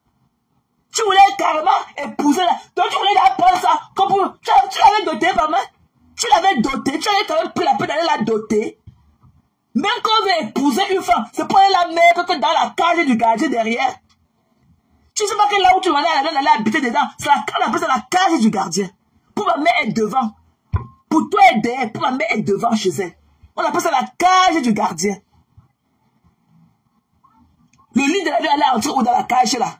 Tu voulais carrément épouser la... Donc tu voulais apprendre ça. Comme pour... Tu l'avais doté, maman. Tu l'avais doté. Tu avais quand même pris la peine d'aller la doter. Même quand on veut épouser une femme, c'est pour aller la mettre dans la cage du gardien derrière. Tu sais pas que là où tu vas aller habiter dedans, c'est la cage du gardien. Pour ma mère être devant. Pour toi être derrière, pour ma mère être devant chez elle. On appelle ça la cage du gardien. Le lit de la vie, elle est entrée ou dans la cage là.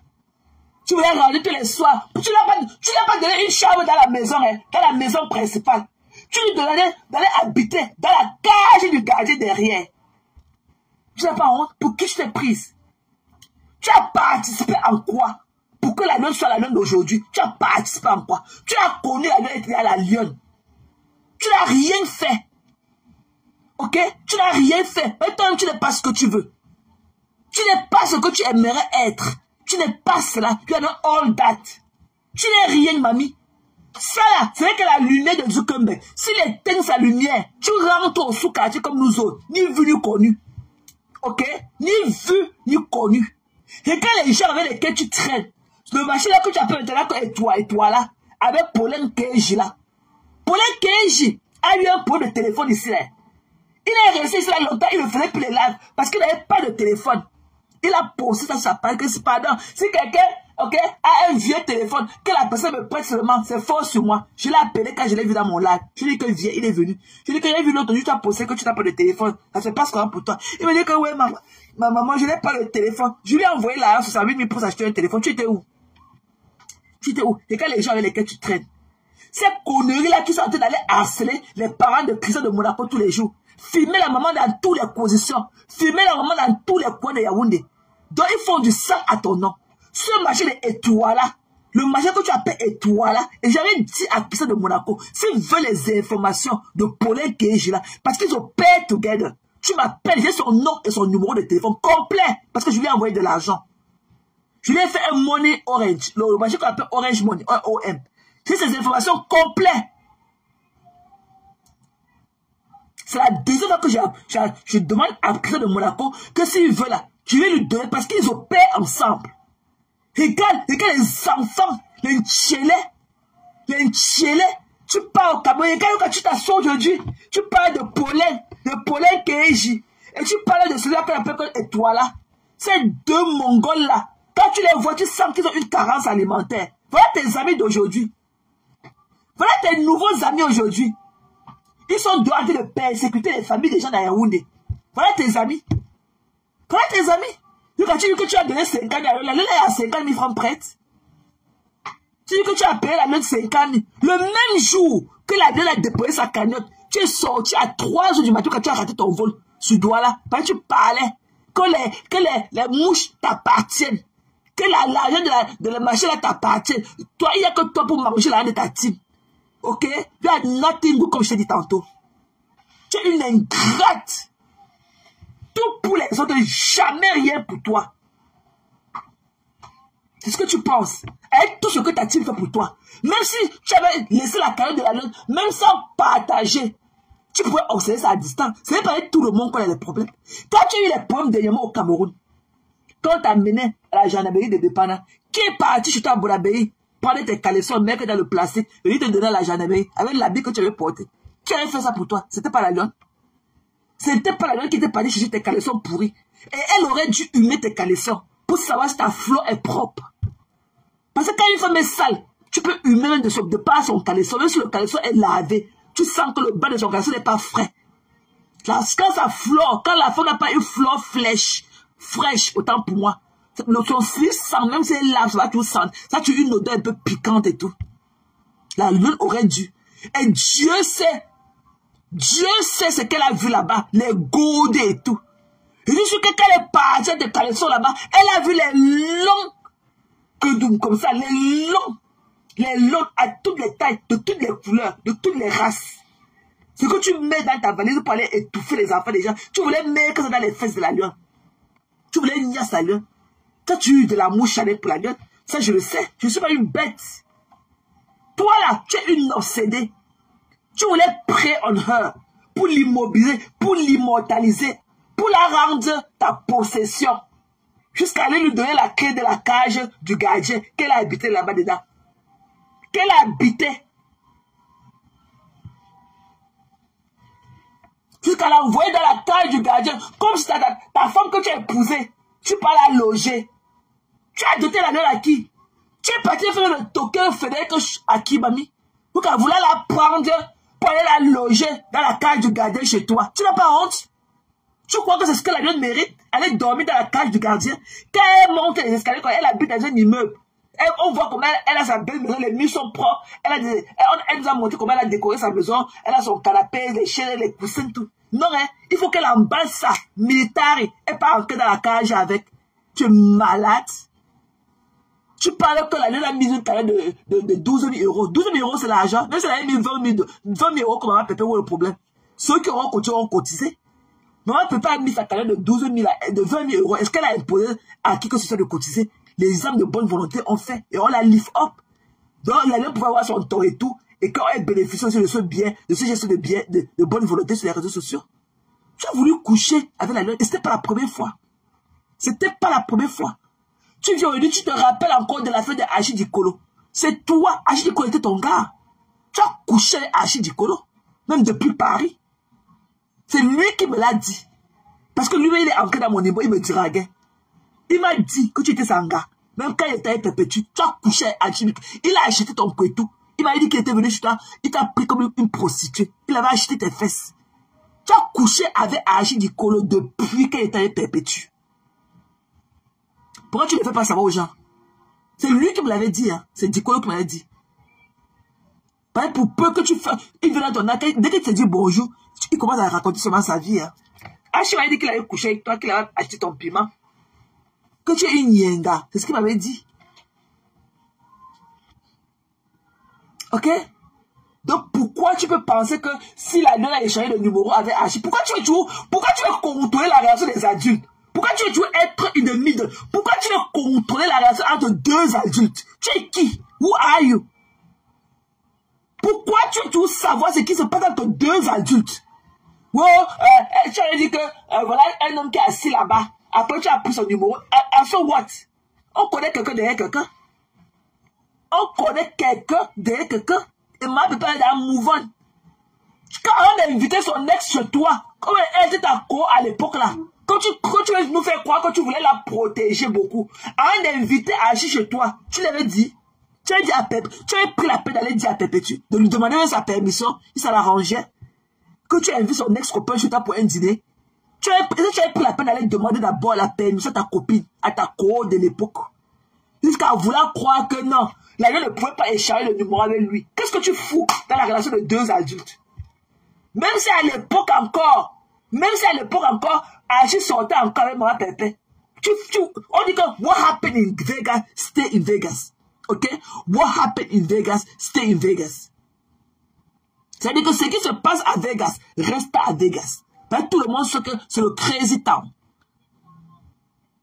Tu voulais rentrer tous les soirs. Tu n'as pas donné une chambre dans la maison, hein, dans la maison principale. Tu lui donnais d'aller habiter dans la cage du gardien derrière. Tu n'as pas honte? Pour qui tu t'es prise? Tu as participé en quoi? Pour que la lionne soit la lionne d'aujourd'hui. Tu as participé en quoi? Tu as connu la lionne et à la lionne. Tu n'as rien fait. Ok? Tu n'as rien fait. Maintenant, tu n'es pas ce que tu veux. Tu n'es pas ce que tu aimerais être. Tu n'es pas cela. Tu as not all that. Tu n'es rien, mamie. Ça là, c'est vrai que la lumière de Zuckerberg, s'il éteint sa lumière, tu rentres au sous-quartier comme nous autres. Ni vu ni connu. Ok? Ni vu ni connu. Et quand les gens avec lesquels tu traînes, le machin là que tu appelles maintenant et toi là, avec Pauline Keji là. Pauline Keji a eu un problème de téléphone ici là. Il est resté ici là longtemps, il ne faisait plus les lives parce qu'il n'avait pas de téléphone. Il a posé ça sur sa page que pardon, si quelqu'un, ok, a un vieux téléphone, que la personne me prête seulement, c'est fort sur moi. Je l'ai appelé quand je l'ai vu dans mon live. Je lui ai dit que vieux, il est venu. Je lui ai dit que j'ai vu l'autre, tu as posé que tu n'as pas de téléphone. Ça se passe comment pour toi? Il me dit que ouais, ma maman, je n'ai pas de téléphone. Je lui ai envoyé l'argent sur 108 000 pour s'acheter un téléphone. Tu étais où? Tu étais où? Et quand les gens avec lesquels tu traînes, ces conneries-là qui sont en train d'aller harceler les parents de Christian de Monaco tous les jours. Filmer la maman dans toutes les positions. Filmer la maman dans tous les coins de Yaoundé. Donc ils font du sang à ton nom. Ce marché d'étoiles-là, le marché que tu appelles étoile-là, et j'avais dit à Christian de Monaco, s'ils veulent les informations de Pauline Keji là, parce qu'ils ont paid together, tu m'appelles, j'ai son nom et son numéro de téléphone complet, parce que je lui ai envoyé de l'argent. Je lui ai fait un money orange, le marché qu'on appelle orange money, un OM. J'ai ces informations complètes. C'est la deuxième fois que je demande à Christian de Monaco que s'il veut là, je vais lui donner parce qu'ils opèrent ensemble. Regarde les enfants, les Tchélés, tu parles au Cameroun, regarde quand tu t'assois aujourd'hui, tu parles de Pauline Keji, et tu parles de celui-là qu'on appelle comme étoile là. Ces deux Mongols là, quand tu les vois, tu sens qu'ils ont une carence alimentaire. Voilà tes amis d'aujourd'hui. Voilà tes nouveaux amis aujourd'hui. Ils sont dehors en train de persécuter les familles des gens dans Yaoundé. Voilà tes amis. Voilà tes amis. Quand tu dis que tu as donné 50 000, la lune est à 50 000 francs prête. Tu dis que tu as payé la lune 50 000. Le même jour que la lune a déposé sa cagnotte, tu es sorti à 3 heures du matin quand tu as raté ton vol sur Douala. Parce que tu parlais que les mouches t'appartiennent. Que l'argent de la machine là t'appartient. Toi, il n'y a que toi pour manger l'argent de ta team. Ok? You are nothing good comme je t'ai dit tantôt. Tu es une ingrate. Tout pour les autres, jamais rien pour toi. C'est ce que tu penses. Avec tout ce que ta team fait pour toi. Même si tu avais laissé la carrière de la lune, même sans partager, tu pourrais observer ça à distance. Ce n'est pas avec tout le monde qu'on a des problèmes. Quand tu as eu les problèmes dernièrement au Cameroun, quand tu as mené à la gendarmerie de Dépana, qui est parti chez toi à Boulabéi, prendre tes caleçons, mettre dans le plastique, venir te donner à la gendarmerie avec l'habit que tu avais porté. Qui avait fait ça pour toi? C'était pas la lionne. C'était pas la lionne qui était partie chercher tes caleçons pourris. Et elle aurait dû humer tes caleçons pour savoir si ta flot est propre. Parce que quand une femme est sale, tu peux humer même de par son caleçon. Même si le caleçon est lavé, tu sens que le bas de son caleçon n'est pas frais. Là, quand ça flore, quand la femme n'a pas une flore fraîche, autant pour moi, son slip sent, même si elle lave, ça va tout sentir. Ça, tu as une odeur un peu piquante et tout. La lune aurait dû. Et Dieu sait ce qu'elle a vu là-bas, les gourdes et tout. Je dis que quand elle est partie de caleçons là-bas, elle a vu les longs que comme ça, les longs à toutes les tailles, de toutes les couleurs, de toutes les races. Ce que tu mets dans ta valise pour aller étouffer les enfants des gens, tu voulais mettre ça dans les fesses de la lionne. Tu voulais nier sa lionne. Quand tu as eu de la mouche avec pour la lionne, ça je le sais, je ne suis pas une bête. Toi là, tu es une obsédée. Tu voulais pray on her pour l'immobiliser, pour l'immortaliser, pour la rendre ta possession. Jusqu'à aller lui donner la clé de la cage du gardien qu'elle a habité là-bas dedans. Qu'elle a habité. Jusqu'à l'envoyer dans la cage du gardien, comme si ta femme que tu as épousée, tu peux la loger. Tu as doté la donne à qui? Tu es parti faire le token Frédéric à qui, mamie? Pour qu'elle voulait la prendre pour aller la loger dans la cage du gardien chez toi. Tu n'as pas honte? Tu crois que c'est ce que la lionne mérite? Aller dormir dans la cage du gardien. Quand elle monte les escaliers, quand elle habite dans un immeuble, On voit comment elle a sa belle maison, les murs sont propres. Elle nous a montré comment elle a décoré sa maison. Elle a son canapé, les chaises, les coussins, tout. Non, hein, il faut qu'elle emballe ça, militaire, et pas entrer dans la cage avec. Tu es malade. Tu parles que l'année a mis une carrière de 12 000 euros. 12 000 euros, c'est l'argent. Même si elle a mis 20 000 euros, comment Pépé, où est le problème? Ceux qui auront continué ont cotisé. Maman Pépé a mis sa carrière de 20 000 euros. Est-ce qu'elle a imposé à qui que ce soit de cotiser? Les hommes de bonne volonté ont fait. Et on la lift up. Donc, l'année pouvait avoir son temps et tout. Et quand elle bénéficie aussi de ce bien, de ce geste de bien, de bonne volonté sur les réseaux sociaux. Tu as voulu coucher avec la lune. Et c'était pas la première fois. C'était pas la première fois. Tu viens aujourd'hui, tu te rappelles encore de la fête de Hachi Dikolo. C'est toi, Hachi Dikolo était ton gars. Tu as couché avec Hachi Dikolo. Même depuis Paris. C'est lui qui me l'a dit. Parce que lui, il est entré dans mon niveau, il me draguait. Il m'a dit que tu étais son gars. Même quand il était avec Perpétue, tu as couché avec Hachi Dikolo. Il a acheté ton couetou. Il m'a dit qu'il était venu chez toi. Il t'a pris comme une prostituée. Il avait acheté tes fesses. Tu as couché avec Hachi Dikolo depuis qu'il était avec Perpétue. Pourquoi tu ne fais pas savoir aux gens? C'est lui qui me l'avait dit. Hein. C'est Dikolo qui m'avait dit. Pour peu que tu fasses, il vient dans ton accueil, dès qu'il te dit bonjour, il commence à raconter seulement sa vie. Hein. Hachi m'a dit qu'il avait couché avec toi, qu'il avait acheté ton piment. Que tu es une yenga. C'est ce qu'il m'avait dit. Ok? Donc pourquoi tu peux penser que si la nana a échangé le numéro avec Hachi, pourquoi tu veux contrôler la réaction des adultes? Pourquoi tu veux être une middle? Pourquoi tu veux contrôler la relation entre deux adultes? Tu es qui? Who are you? Pourquoi tu veux tout savoir ce qui se passe entre deux adultes? Oh, tu as dit que voilà un homme qui est assis là-bas. Après tu as pris son numéro. So what? On connaît quelqu'un derrière quelqu'un. On connaît quelqu'un derrière quelqu'un. Et ma papa est dans move on. Quand on a invité son ex chez toi, comme elle était ta co à l'époque là. Quand tu veux nous faire croire que tu voulais la protéger beaucoup, avant d'inviter Hachi chez toi, tu l'avais dit, tu avais dit à Pépé, tu avais pris la peine d'aller dire à Pépé, de lui demander sa permission, si ça l'arrangeait, que tu invites son ex-copain chez toi pour un dîner, tu avais pris la peine d'aller demander d'abord la permission à ta copine, à ta co de l'époque, jusqu'à vouloir croire que non, la gueule ne pouvait pas échanger le numéro avec lui. Qu'est-ce que tu fous dans la relation de deux adultes? Même si à l'époque encore, Hachi sortait encore avec Maman Pépé. On dit que what happened in Vegas, stay in Vegas. Ok? What happened in Vegas, stay in Vegas. C'est-à-dire que ce qui se passe à Vegas, reste à Vegas. Ben, tout le monde sait que c'est le crazy town.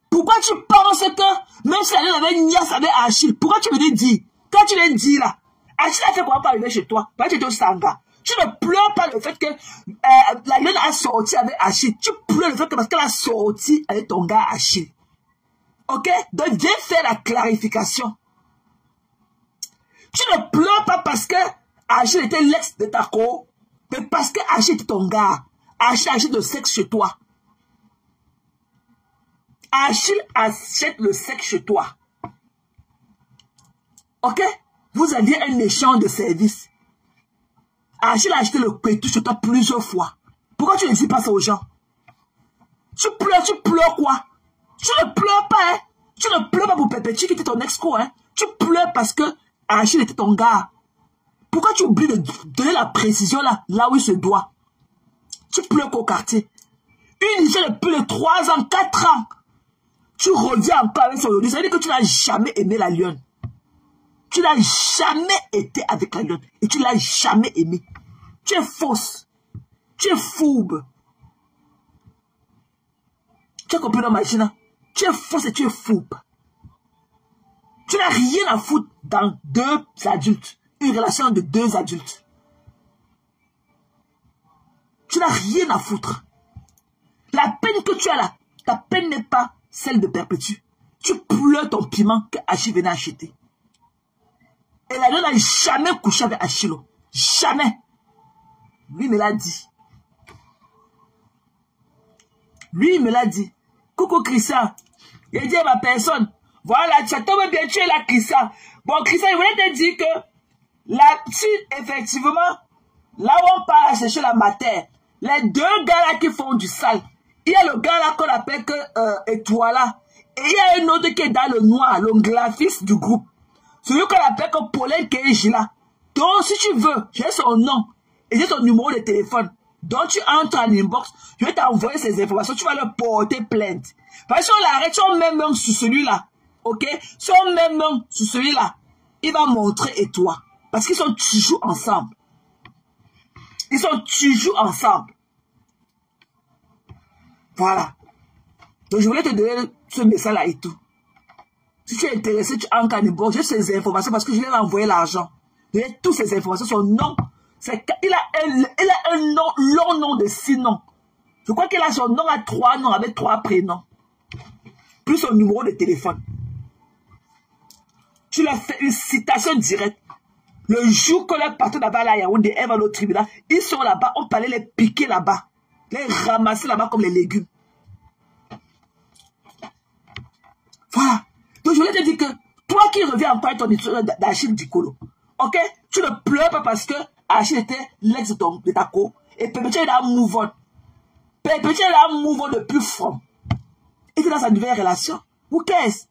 Pourquoi tu penses que, même si la nana avait niasse avec Hachi, pourquoi tu venais dire? Quand tu viens dire là, Hachi a fait quoi pas arriver chez toi? Parce que tu étais au Sanga. Tu ne pleures pas le fait que la lune a sorti avec Hachi. Tu pleures le fait que parce qu'elle a sorti avec ton gars Hachi. Ok? Donc viens faire la clarification. Tu ne pleures pas parce que Hachi était l'ex de ta co, mais parce que Hachi était ton gars. Hachi achète le sexe chez toi. Hachi achète le sexe chez toi. Ok? Vous aviez un échange de services. Hachi a acheté le pétou chez toi plusieurs fois. Pourquoi tu ne dis pas ça aux gens? Tu pleures quoi? Tu ne pleures pas, hein? Tu ne pleures pas pour Perpétue qui était ton ex-co, hein? Tu pleures parce que Hachi était ton gars. Pourquoi tu oublies de donner la précision là où il se doit? Tu pleures qu'au quartier. Une histoire de plus de 3 ans, 4 ans. Tu reviens encore avec son audio. Ça veut dire que tu n'as jamais aimé la lionne. Tu n'as jamais été avec la lionne. Et tu ne l'as jamais aimé. Tu es fausse. Tu es fourbe. Tu as compris dans ma chine? Tu es fausse et tu es fourbe. Tu n'as rien à foutre dans deux adultes. Une relation de deux adultes. Tu n'as rien à foutre. La peine que tu as là, ta peine n'est pas celle de Perpétue. Tu pleures ton piment que Hachi venait acheter. Et la n'a jamais couché avec Hachilo. Jamais. Lui me l'a dit. Lui me l'a dit. Coucou Christian. Il dit à ma personne, voilà, tu as tombé bien, tu es là Christian. Bon Christian, il voulait te dire que là, si effectivement, là où on part à chercher la matière, les deux gars là qui font du sale, il y a le gars là qu'on appelle que Étoile là, et il y a un autre qui est dans le noir, le graphiste du groupe. Celui qu'on appelle comme Paulin Keiji là. Donc, si tu veux, j'ai son nom et j'ai son numéro de téléphone. Donc, tu entres en inbox, je vais t'envoyer ces informations, tu vas leur porter plainte. Parce que si on l'arrête, si on met même sur celui-là, ok? Si on met même sur celui-là, il va montrer et toi. Parce qu'ils sont toujours ensemble. Ils sont toujours ensemble. Voilà. Donc, je voulais te donner ce message-là et tout. Si tu es intéressé, tu entres en inbox, j'ai ces informations parce que je lui ai envoyé l'argent. J'ai toutes ces informations, son nom. Il a un nom, long nom de 6 noms. Je crois qu'il a son nom à 3 noms avec 3 prénoms. Plus son numéro de téléphone. Tu leur fais une citation directe. Le jour que leur patron là-bas à Yaoundé, elle va au tribunal, ils sont là-bas, on peut aller les piquer là-bas. Les ramasser là-bas comme les légumes. Voilà. Donc je voulais te dire que toi qui reviens encore avec ton histoire d'Achille Dikolo, ok? Tu ne pleures pas parce que Achille était l'ex de ta co. Et Pépétia est là mouvant. Pépétia est là mouvant de plus fort. Et tu es dans sa nouvelle relation. Who cares?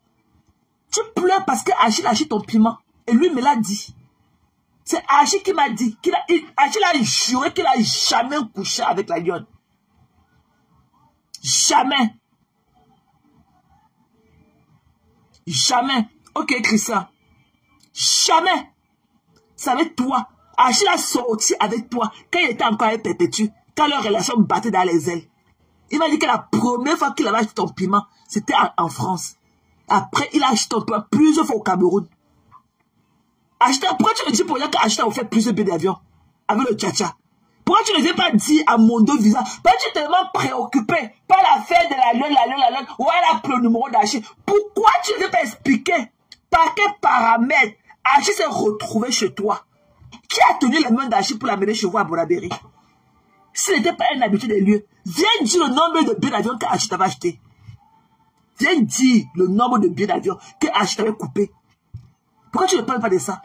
Tu pleures parce que Achille achète ton piment. Et lui me l'a dit. C'est Achille qui m'a dit. Achille a juré qu'il n'a jamais couché avec la lionne. Jamais. Jamais. Ok, Christian. Jamais. C'est avec toi. Achille a sorti avec toi quand il était encore avec Perpétue. Quand leur relation battait dans les ailes. Il m'a dit que la première fois qu'il avait acheté ton piment, c'était en France. Après, il a acheté ton piment plusieurs fois au Cameroun. Pourquoi tu me dis pour dire qu'Achille a offert plusieurs billets d'avion avec le tcha-tcha? Pourquoi tu ne viens pas dire à Mondo Visa? Pourquoi tu es tellement préoccupé par l'affaire de la lune, ou elle a pris le numéro d'Achille? Pourquoi tu ne viens pas expliquer par quel paramètre Achille s'est retrouvé chez toi? Qui a tenu les mains d'Achille pour l'amener chez vous à Bonabéry? S'il n'était pas un habitué des lieux, viens dire le nombre de billets d'avion qu'Achille t'avait acheté. Viens dire le nombre de billets d'avion qu'Achille t'avait coupé. Pourquoi tu ne parles pas de ça?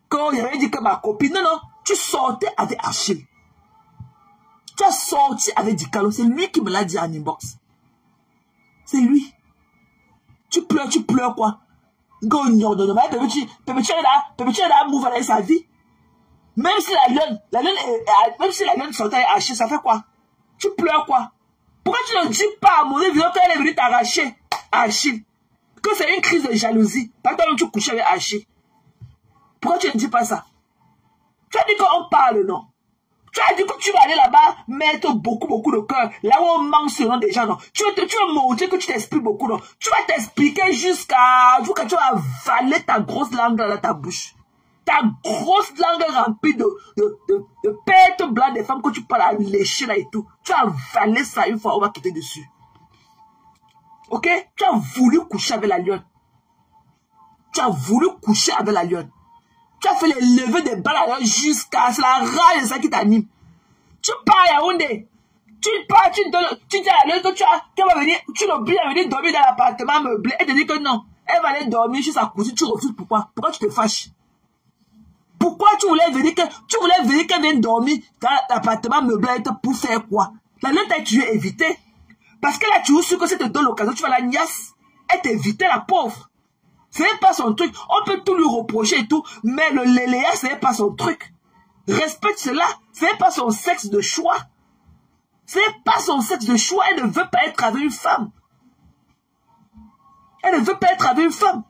Quand il avait dit que ma copine, non, tu sortais avec Achille. Tu as sorti avec Dikalo. C'est lui qui me l'a dit en inbox. C'est lui. Tu pleures quoi? Pépétia est là, mouve avec sa vie. Même si la lionne sortait avec Achille, ça fait quoi? Tu pleures quoi? Pourquoi tu ne dis pas à mon évident qu'elle est venue t'arracher Achille? Que c'est une crise de jalousie. Pas toi tu couches avec Achille. Pourquoi tu ne dis pas ça? Tu as dit qu'on parle, non? Tu as dit que tu vas aller là-bas mettre beaucoup de cœur. Là où on manque ce nom des gens, non? Tu veux montrer que tu t'expliques beaucoup, non? Tu vas t'expliquer jusqu'à que tu vas avaler ta grosse langue dans ta bouche. Ta grosse langue remplie de pètes blancs des femmes que tu parles à lécher là et tout. Tu as avalé ça une fois, on va quitter dessus. Ok? Tu as voulu coucher avec la lionne. Tu as voulu coucher avec la lionne. Tu as fait les levées des balles à l'heure jusqu'à... C'est la rage de ça qui t'anime. Tu pars à Yaoundé. Tu pars, tu dis à la lionne que qu'elle va venir... Tu l'oublies à venir dormir dans l'appartement meublé. Elle te dit que non. Elle va aller dormir chez sa cousine. Tu refuses. Pourquoi? Pourquoi tu te fâches? Pourquoi tu voulais venir qu'elle vienne dormir dans l'appartement meublé pour faire quoi? La lionne t'a tué évité. Parce qu'elle a toujours su que si te donne l'occasion, tu vas la niasse. Elle t'évitait la pauvre. Ce n'est pas son truc. On peut tout lui reprocher et tout, mais le léléa, ce n'est pas son truc. Respecte cela. Ce n'est pas son sexe de choix. Ce n'est pas son sexe de choix. Elle ne veut pas être avec une femme. Elle ne veut pas être avec une femme.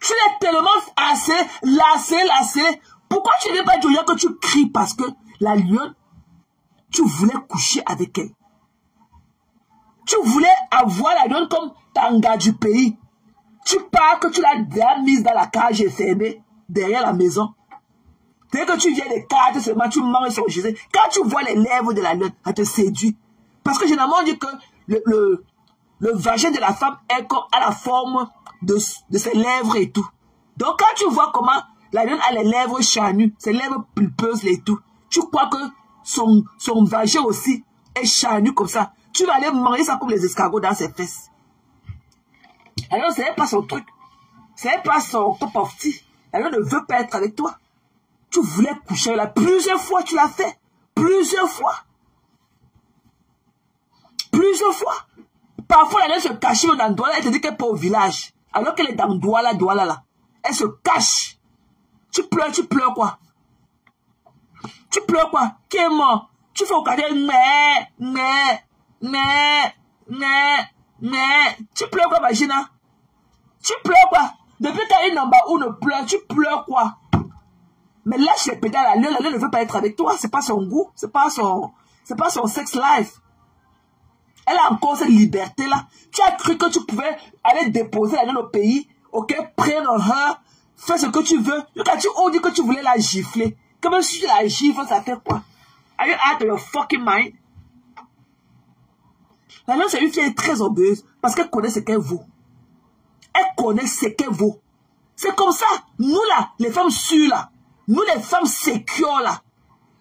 Tu es tellement lassé. Pourquoi tu n'es pas dire que tu cries parce que la lionne, tu voulais coucher avec elle. Tu voulais avoir la lionne comme tanga du pays. Tu pars que tu l'as déjà mise dans la cage et fermée derrière la maison. Dès que tu viens des cartes seulement, tu manges son gisé. Quand tu vois les lèvres de la lionne, elle te séduit. Parce que généralement on dit que le vagin de la femme est à la forme de ses lèvres et tout. Donc quand tu vois comment la lionne a les lèvres charnues, ses lèvres pulpeuses et tout, tu crois que son vagin aussi est charnu comme ça. Tu vas aller manger ça comme les escargots dans ses fesses. Alors, ce n'est pas son truc. Ce n'est pas son cup of tea. Elle ne veut pas être avec toi. Tu voulais coucher là. Plusieurs fois, tu l'as fait. Plusieurs fois. Plusieurs fois. Parfois, elle se cache dans le doigt. Elle te dit qu'elle n'est pas au village. Alors qu'elle est dans Douala là. Elle se cache. Tu pleures quoi? Tu pleures quoi? Qui est mort? Tu fais au quartier, tu pleures quoi, Vagina? Tu pleures quoi? Depuis qu'elle est number one pleure, tu pleures quoi? Mais lâche les pédales à l'heure, la ne veut pas être avec toi, c'est pas son goût, c'est pas son sex life. Elle a encore cette liberté-là. Tu as cru que tu pouvais aller déposer la au pays, ok, prendre her, fais ce que tu veux. Quand tu oses dire que tu voulais la gifler, comme si tu la gifles, ça fait quoi? Are you out of your fucking mind? La nonne, c'est une fille très orgueilleuse parce qu'elle connaît ce qu'elle vaut. Elle connaît ce qu'elle vaut. C'est comme ça. Nous là, les femmes sûres là, nous les femmes sécures là,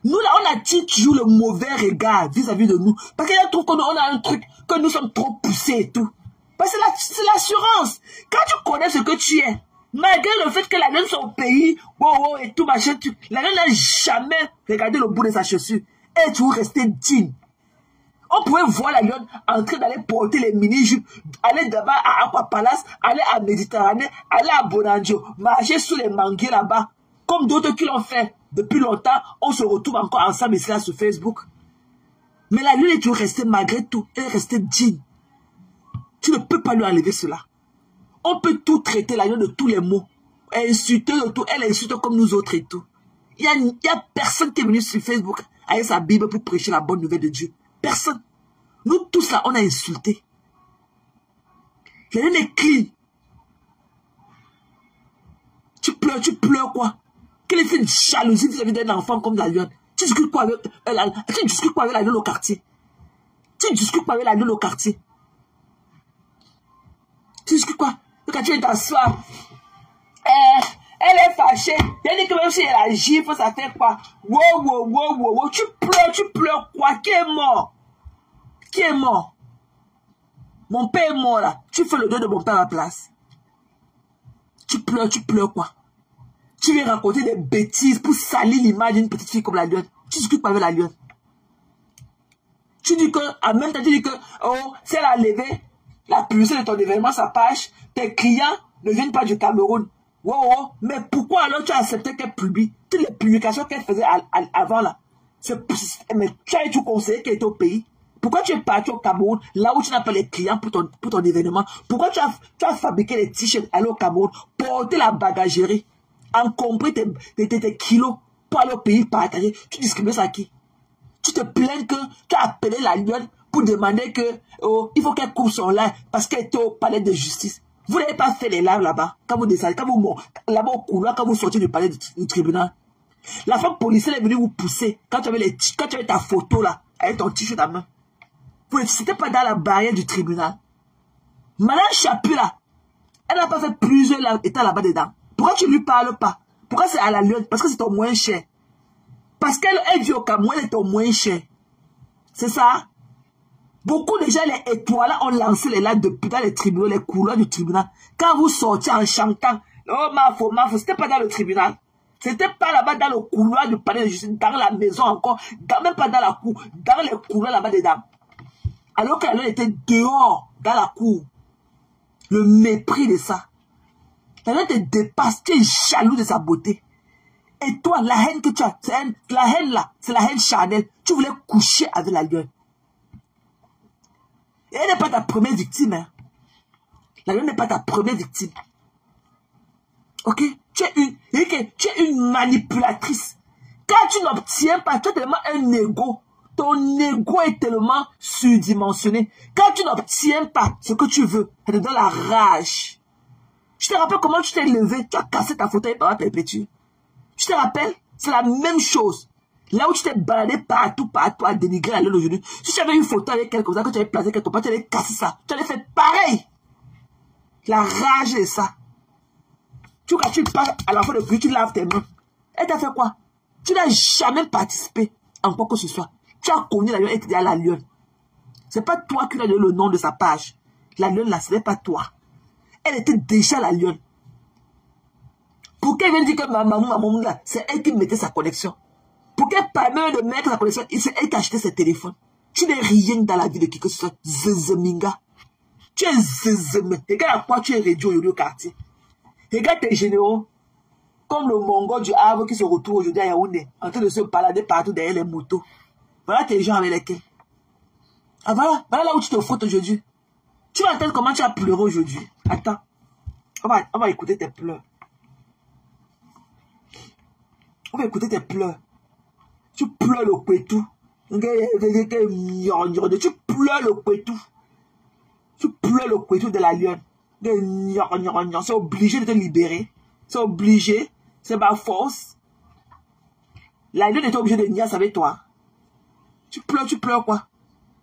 nous là, on attire toujours le mauvais regard vis-à-vis de nous. Parce qu'elle trouve qu'on a un truc, que nous sommes trop poussés et tout. Parce que c'est l'assurance. Quand tu connais ce que tu es, malgré le fait que la nonne soit au pays, wow, et tout machin, la nonne n'a jamais regardé le bout de sa chaussure. Elle est toujours restée digne. On pouvait voir la lionne en train d'aller porter les mini-jupes, aller d'abord à Aqua Palace, aller à Méditerranée, aller à Bonanjo, marcher sous les manguiers là-bas. Comme d'autres qui l'ont fait depuis longtemps, on se retrouve encore ensemble ici là sur Facebook. Mais la lionne est toujours restée malgré tout, elle est restée digne. Tu ne peux pas lui enlever cela. On peut tout traiter la lionne de tous les mots, insulter de tout, elle insulte comme nous autres et tout. Il y a personne qui est venu sur Facebook avec sa Bible pour prêcher la bonne nouvelle de Dieu. Personne. Nous tous là, on a insulté. La lionne est clean. Tu pleures quoi? Quelle est cette jalousie vis-à-vis d'un enfant comme la lionne? Tu discutes quoi avec la lionne au quartier? Tu discutes quoi avec la lionne au quartier? Tu discutes quoi? Quand tu es t'asseoir, elle est fâchée. Elle dit que même si elle a gifle, ça fait quoi? Wow. Tu pleures quoi? Qui est mort? Qui est mort? Mon père est mort là. Tu fais le deuil de mon père à la place. Tu pleures quoi? Tu viens raconter des bêtises pour salir l'image d'une petite fille comme la lionne. Tu discutes pas avec la lionne. Tu dis que, en même temps, tu dis que, oh, si elle a levé la publicité de ton événement, sa page, tes clients ne viennent pas du Cameroun. Wow, mais pourquoi alors tu as accepté qu'elle publie toutes les publications qu'elle faisait avant là? Mais tu as tout conseillé qu'elle était au pays. Pourquoi tu es parti au Cameroun, là où tu n'as pas les clients pour ton événement? Pourquoi tu as fabriqué les t-shirts, aller au Cameroun, porter la bagagerie, encombrer tes kilos pour aller au pays partager? Tu discrimines ça à qui? Tu te plains que tu as appelé la lionne pour demander que, oh, il faut qu'elle coupe son live parce qu'elle était au palais de justice. Vous n'avez pas fait les lives là-bas, quand vous descendez, quand vous là-bas au couloir, quand vous sortez du palais du tribunal. La femme policière est venue vous pousser quand tu avais ta photo là, avec ton t-shirt à main. C'était pas dans la barrière du tribunal. Madame Chapu là, elle n'a pas fait plusieurs états là-bas dedans. Pourquoi tu ne lui parles pas? Pourquoi c'est à la lionne? Parce que c'est ton moins cher. Parce qu'elle vit au Cameroun, elle est ton moins cher. C'est ça? Beaucoup de gens, les étoiles ont lancé les lives depuis dans les tribunaux, les couloirs du tribunal. Quand vous sortiez en chantant, oh Mafo, c'était pas dans le tribunal. C'était pas là-bas dans le couloir du palais de justice, dans la maison encore, même pas dans la cour, dans les couloirs là-bas dedans. Alors que la lionne était dehors, dans la cour. Le mépris de ça. La lionne te dépasse, tu es jaloux de sa beauté. Et toi, la haine que tu as, la haine là, c'est la haine charnelle. Tu voulais coucher avec la lionne. Et elle n'est pas ta première victime. Hein. La lionne n'est pas ta première victime. Ok? Tu es une manipulatrice. Quand tu n'obtiens pas, tu as tellement un ego. Ton ego est tellement surdimensionné. Quand tu n'obtiens pas ce que tu veux, ça te donne la rage. Je te rappelle comment tu t'es levé, tu as cassé ta fauteuil par la perpétue. Tu te rappelles? C'est la même chose. Là où tu t'es baladé partout à dénigrer la lionne aujourd'hui. Si tu avais une photo avec quelque chose, que tu avais placé quelque part, tu allais casser ça. Tu allais faire pareil. La rage est ça. Quand tu passes à la fin de pluie, tu laves tes mains. Elle t'a fait quoi? Tu n'as jamais participé en quoi que ce soit. Tu as connu la lionne et tu dis à la lionne. C'est pas toi qui as donné le nom de sa page. La lionne là, ce n'est pas toi. Elle était déjà la lionne. Pour qu'elle vienne dire que ma maman là, c'est elle qui mettait sa connexion. Pour qu'elle permette de mettre sa connexion, c'est elle qui a acheté ses téléphones. Tu n'es rien dans la vie de qui que ce soit. Zezeminga. Tu es zézémé. Regarde à quoi tu es réduit aujourd'hui au quartier. Regarde tes généraux, comme le Mongol du Havre qui se retrouve aujourd'hui à Yaoundé, en train de se balader partout derrière les motos. Voilà tes gens avec lesquels. Ah voilà là où tu te frottes aujourd'hui. Tu vas entendre comment tu as pleuré aujourd'hui. Attends. On va écouter tes pleurs. On va écouter tes pleurs. Tu pleures le pétou. Tu pleures le pétou. Tu pleures le pétou de la lionne. C'est obligé de te libérer. C'est obligé. C'est ma force. La lionne était obligée de nier avec toi. Tu pleures quoi?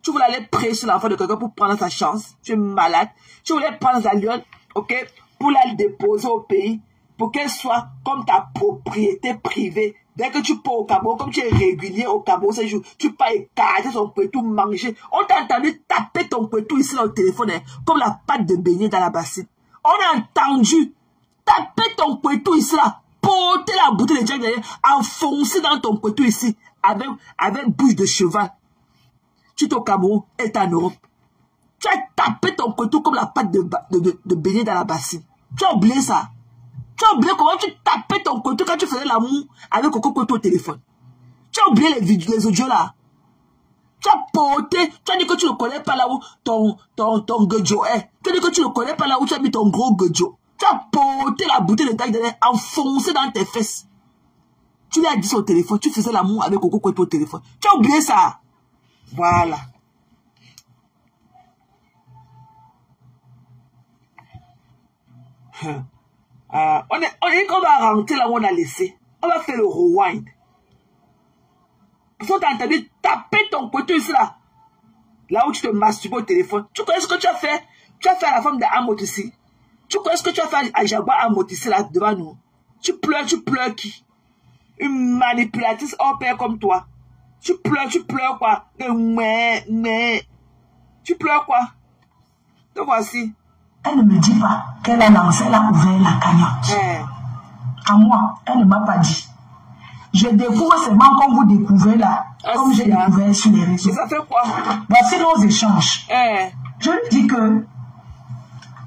Tu voulais aller prier sur l'enfant de quelqu'un pour prendre sa chance. Tu es malade. Tu voulais prendre la lionne, ok, pour la déposer au pays, pour qu'elle soit comme ta propriété privée. Dès que tu pars au Cameroun, comme tu es régulier au Cameroun ces jours, tu pars écarter ton pétou, manger. On t'a entendu taper ton pétou ici dans le téléphone, hein, comme la pâte de beignet dans la bassine. On a entendu taper ton pétou ici là, porter la bouteille de Jack derrière, enfoncer dans ton pétou ici, avec bouche de cheval. Tu es au Cameroun et tu es en Europe. Tu as tapé ton pétou comme la pâte de beignet dans la bassine. Tu as oublié ça. Tu as oublié comment tu tapais ton pétou quand tu faisais l'amour avec Coco Pétou au téléphone. Tu as oublié les audios là. Tu as porté, tu as dit que tu ne connais pas là où ton gueudjo est. Tu as dit que tu ne connais pas là où tu as mis ton gros gueudjo. Tu as porté la bouteille de taille derrière, enfoncé dans tes fesses. Tu lui as dit au téléphone, tu faisais l'amour avec Coco Pétou au téléphone. Tu as oublié ça. Voilà. On est qu'on va rentrer là où on a laissé. On va faire le rewind. Parce qu'on t'a entendu taper ton côté ici là. Là où tu te masturbes au téléphone. Tu connais ce que tu as fait? Tu as fait à la femme d'Amot ici. Tu connais ce que tu as fait à Jaguar Amot ici là devant nous. Tu pleures qui? Une manipulatrice hors pair comme toi. Tu pleures quoi? Mais. Tu pleures quoi? Te voici. Elle ne me dit pas qu'elle a lancé, elle a ouvert la cagnotte. À moi, elle ne m'a pas dit. Je découvre seulement comme vous découvrez là, comme j'ai découvert sur les réseaux. Et ça fait quoi? Voici nos échanges. Je lui dis que,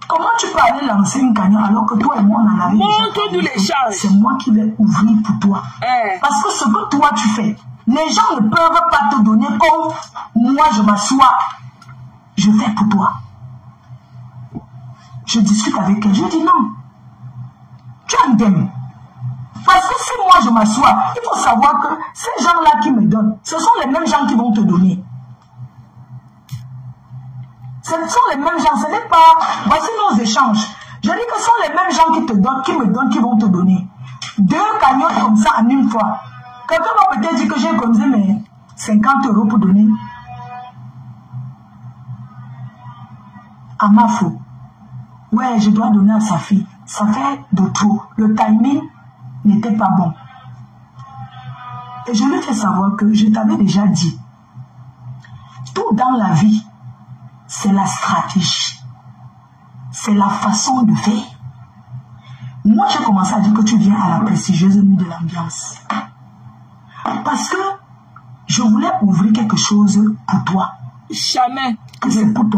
comment tu peux aller lancer une cagnotte alors que toi et moi on en avait montre-nous l'échange. C'est moi qui vais ouvrir pour toi. Parce que ce que toi tu fais, les gens ne peuvent pas te donner comme moi je m'assois, je fais pour toi. Je discute avec elle, je dis non. Tu as une dème. Parce que si moi je m'assois, il faut savoir que ces gens-là qui me donnent, ce sont les mêmes gens qui vont te donner. Ce sont les mêmes gens, ce n'est pas... Voici nos échanges. Je dis que ce sont les mêmes gens qui te donnent, qui me donnent, qui vont te donner. 2 cagnottes comme ça en une fois. Quelqu'un va peut-être dire que j'ai économisé mes 50 € pour donner. À ma faute. Ouais, je dois donner à sa fille. Ça fait de trop. Le timing n'était pas bon. Et je lui fais savoir que je t'avais déjà dit. Tout dans la vie, c'est la stratégie. C'est la façon de faire. Moi, j'ai commencé à dire que tu viens à la prestigieuse nuit de l'ambiance. Parce que je voulais ouvrir quelque chose pour toi. Jamais. Que c'est pour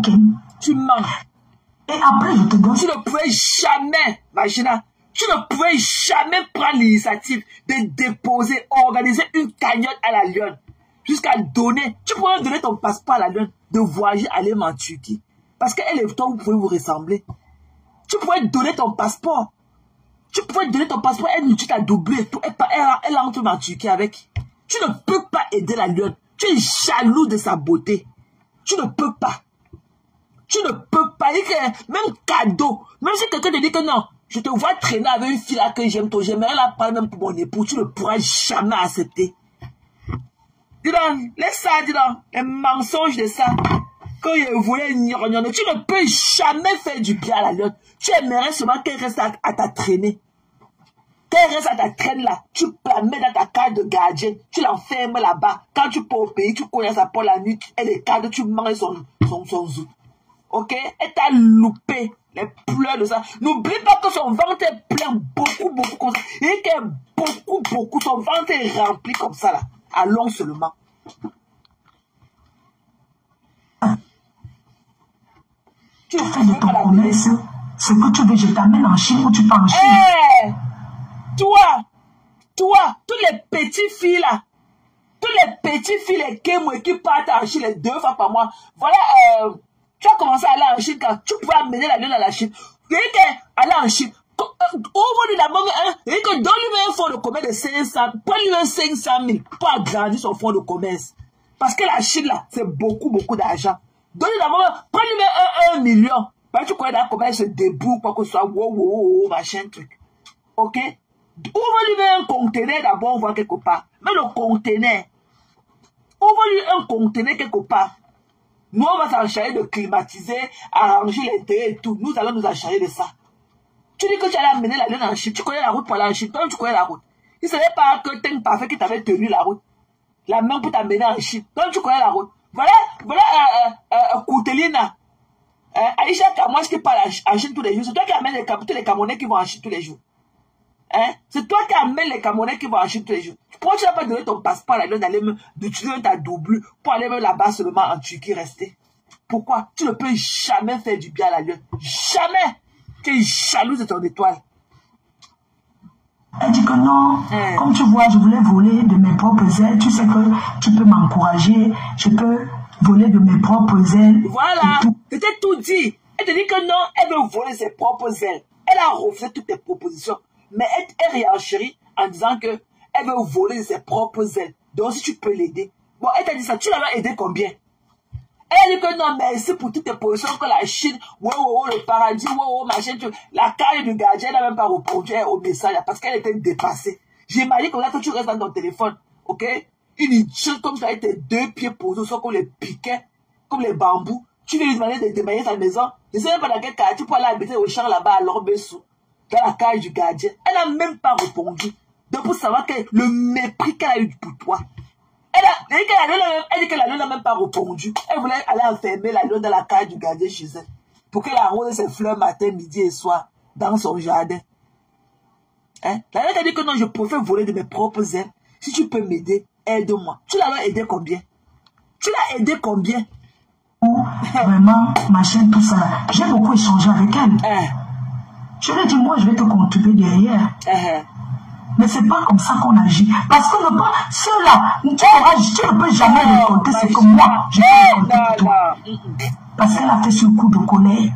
Ken. Tu mens. Et après, je te donne... Tu ne pouvais jamais, Magina, tu ne pouvais jamais prendre l'initiative de déposer, organiser une cagnotte à la Lionne. Jusqu'à donner, tu pourrais donner ton passeport à la Lionne, de voyager, aller en Turquie. Parce qu'elle et toi, vous pouvez vous ressembler. Tu pourrais donner ton passeport. Tu pourrais donner ton passeport, elle tu t'as doublé tout. Elle entre en Turquie avec. Tu ne peux pas aider la Lionne. Tu es jaloux de sa beauté. Tu ne peux pas. Tu ne peux pas dire que même cadeau, même si quelqu'un te dit que non, je te vois traîner avec une fille là que j'aime, j'aimerais la parler même pour mon époux, tu ne pourras jamais accepter. Dis donc, laisse ça, dis donc, les mensonges de ça, que je voulais tu ne peux jamais faire du bien à la Lionne. Tu aimerais seulement qu'elle reste à ta traîner. Qu'elle reste à ta traîne là, tu la mets dans ta carte de gardien, tu l'enfermes là-bas. Quand tu pars au pays, tu connais sa peau la nuit, elle est cadre, tu manges son zoo. Ok? Elle t'a loupé les pleurs de ça. N'oublie pas que son ventre est plein beaucoup comme ça. Et que beaucoup, son ventre est rempli comme ça là. Allons seulement. Tu fais de ton commerce ce que tu veux, je t'amène en Chine ou tu pars en Chine. Hey, toi, tous les petits filles là, les Kémoué qui partent en Chine les 2 fois par mois, voilà, tu as commencé à aller en Chine quand tu pouvais amener la lune à la Chine. Tu aller en Chine. Ouvre-lui la banque, donne-lui un fonds de commerce de 500, prends-lui un 500 000 pour agrandir son fonds de commerce. Parce que la Chine, là, c'est beaucoup d'argent. Donne-lui la banque, prends-lui 1 million. Parce que tu connais comment elle se débrouille, quoi que ce soit, wow, machin, truc. Ok? Ouvre-lui un conteneur d'abord, on voit quelque part. Mais le conteneur, ouvre-lui un conteneur quelque part. Nous, on va s'en charger de climatiser, arranger les terres et tout. Nous allons nous en charger de ça. Tu dis que tu allais amener la lune en Chine. Tu connais la route pour aller en Chine. Toi, tu connais la route. Il ne savait pas que Teng Parfait qui t'avait tenu la route. La main pour t'amener en Chine. Toi, tu connais la route. Voilà, Koutelina. Aïcha Kamouas qui parle en Chine tous les jours. C'est toi qui amènes les Camerounais qui vont en Chine tous les jours. C'est toi qui amènes les Camerounais qui vont en Chine tous les jours. Pourquoi tu n'as pas donné ton passeport à la lune d'aller d'utiliser ta double pour aller même là-bas seulement en Turquie rester? Pourquoi? Tu ne peux jamais faire du bien à la lune. Jamais! Tu es jalouse de ton étoile. Elle dit que non, comme tu vois, je voulais voler de mes propres ailes. Tu sais que tu peux m'encourager, je peux voler de mes propres ailes. Voilà, je t'ai tout dit. Elle te dit que non, elle veut voler ses propres ailes. Elle a refusé toutes tes propositions. Mais elle réenchérit en disant que elle veut voler ses propres ailes. Donc si tu peux l'aider. Bon, elle t'a dit ça, tu l'as aidé combien? Elle a dit que non, merci pour toutes tes positions, que la Chine, le paradis, machin, la carrière du gardien n'a même pas répondu au message parce qu'elle était dépassée. J'imagine que là, quand tu restes dans ton téléphone, ok? Une idiote comme ça avec tes 2 pieds posés, soit comme les piquets, comme les bambous. Tu veux lui demander de démailler sa maison. Je ne sais même pas dans quel cas tu peux aller habiter au champ là-bas à l'Orbessou, dans la cage du gardien. Elle n'a même pas répondu. Donc pour savoir que le mépris qu'elle a eu pour toi. Elle dit que la lune n'a même pas répondu. Elle voulait aller enfermer la lune dans la cage du gardien chez elle. Pour qu'elle arrose ses fleurs matin, midi et soir dans son jardin. La lune a dit que non, je préfère voler de mes propres ailes. Si tu peux m'aider, aide-moi. Tu l'as aidé combien? Tu l'as aidé combien? Vraiment, machin, tout ça. J'ai beaucoup échangé avec elle. Je lui ai dit, moi, je vais te contribuer derrière. Mais c'est pas comme ça qu'on agit. Parce que ceux-là, tu ne peux jamais récolter ce que moi, je peux récolter pour toi. Parce qu'elle a fait ce coup de colère.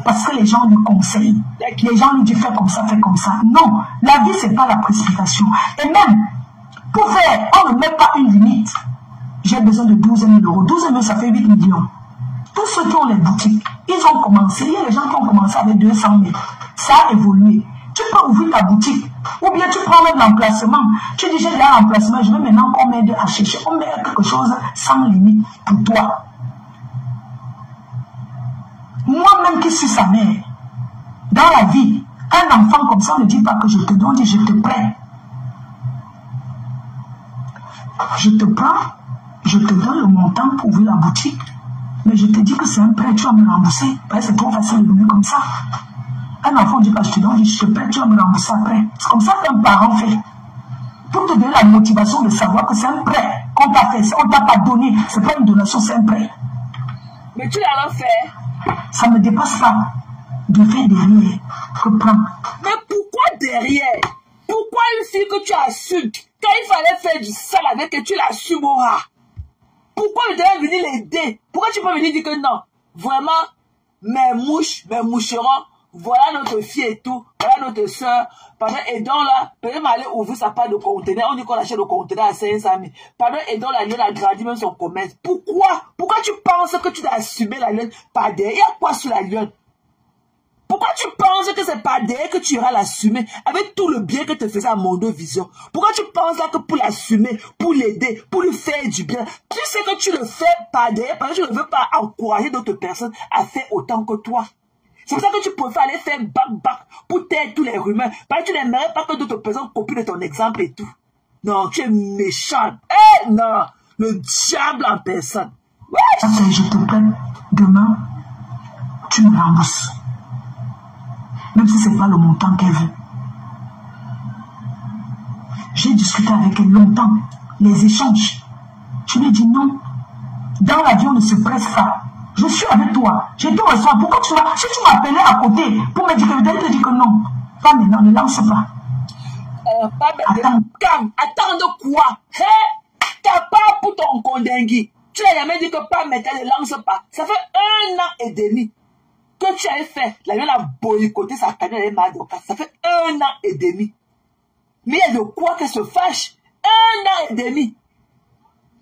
Parce que les gens lui conseillent. Les gens lui disent, fais comme ça, fais comme ça. Non, la vie, c'est pas la précipitation. Et même, pour faire, on ne met pas une limite. J'ai besoin de 12 000 euros. 12 000, ça fait 8 millions. Tous ceux qui ont les boutiques, ils ont commencé. Il y a des gens qui ont commencé avec 200 000. Ça a évolué. Tu peux ouvrir ta boutique. Ou bien tu prends même l'emplacement. Tu dis, j'ai déjà l'emplacement, je vais maintenant qu'on m'aide à chercher. On met quelque chose sans limite pour toi. Moi-même qui suis sa mère, dans la vie, un enfant comme ça ne dit pas que je te donne, je te prends. Je te prends, je te donne le montant pour ouvrir la boutique. Mais je te dis que c'est un prêt, tu vas me rembourser. Parce que c'est trop facile de donner comme ça. Un enfant dit pas je te donne, je te prête, tu vas me rembourser après. C'est comme ça qu'un parent fait. Pour te donner la motivation de savoir que c'est un prêt qu'on t'a fait. On ne t'a pas donné, c'est pas une donation, c'est un prêt. Mais tu l'as fait. Ça ne me dépasse pas de faire derrière que prendre. Mais pourquoi derrière? Pourquoi une fille que tu assumes, quand il fallait faire du sale avec elle, tu l'assumeras? Pourquoi tu devais venir l'aider? Pourquoi tu peux venir dire que non? Vraiment, mes moucherons, voilà notre fille et tout, voilà notre soeur. Pendant aidons là, peut-être aller ouvrir sa part de conteneur. On dit qu'on achète le conteneur à 500 000. Pendant aidons la lune a grandi même son commerce. Pourquoi? Pourquoi tu penses que tu dois assumer la lune par derrière? Il y a quoi sur la lune? Pourquoi tu penses que c'est par derrière que tu iras l'assumer avec tout le bien que te faisait à Mondo Vision? Pourquoi tu penses là que pour l'assumer, pour l'aider, pour lui faire du bien, tu sais que tu le fais par derrière parce que tu ne veux pas encourager d'autres personnes à faire autant que toi? C'est pour ça que tu préfères aller faire bac pour taire tous les rumeurs. Parce que tu n'aimerais pas que d'autres personnes copient de ton exemple et tout. Non, tu es méchant. Eh non, le diable en personne. Ouais. Après, je te prête demain, tu me rembourses. Même si ce n'est pas le montant qu'elle veut. J'ai discuté avec elle longtemps, les échanges. Je lui ai dit non. Dans la vie, on ne se presse pas. Je suis avec toi. Je te reçois. Pourquoi tu vas... Si tu m'appelais à côté pour me dire que je te dis que non. Pas maintenant, ne lance pas. Pas maintenant. Attends de quoi? T'as pas pour ton condengui. Tu n'as jamais dit que pas maintenant, ne lance pas. Ça fait 1 an et demi que tu avais fait. La lune a boycotté sa camion et Madoka. Ça fait 1 an et demi. Mais il y a de quoi qu'elle se fâche. 1 an et demi.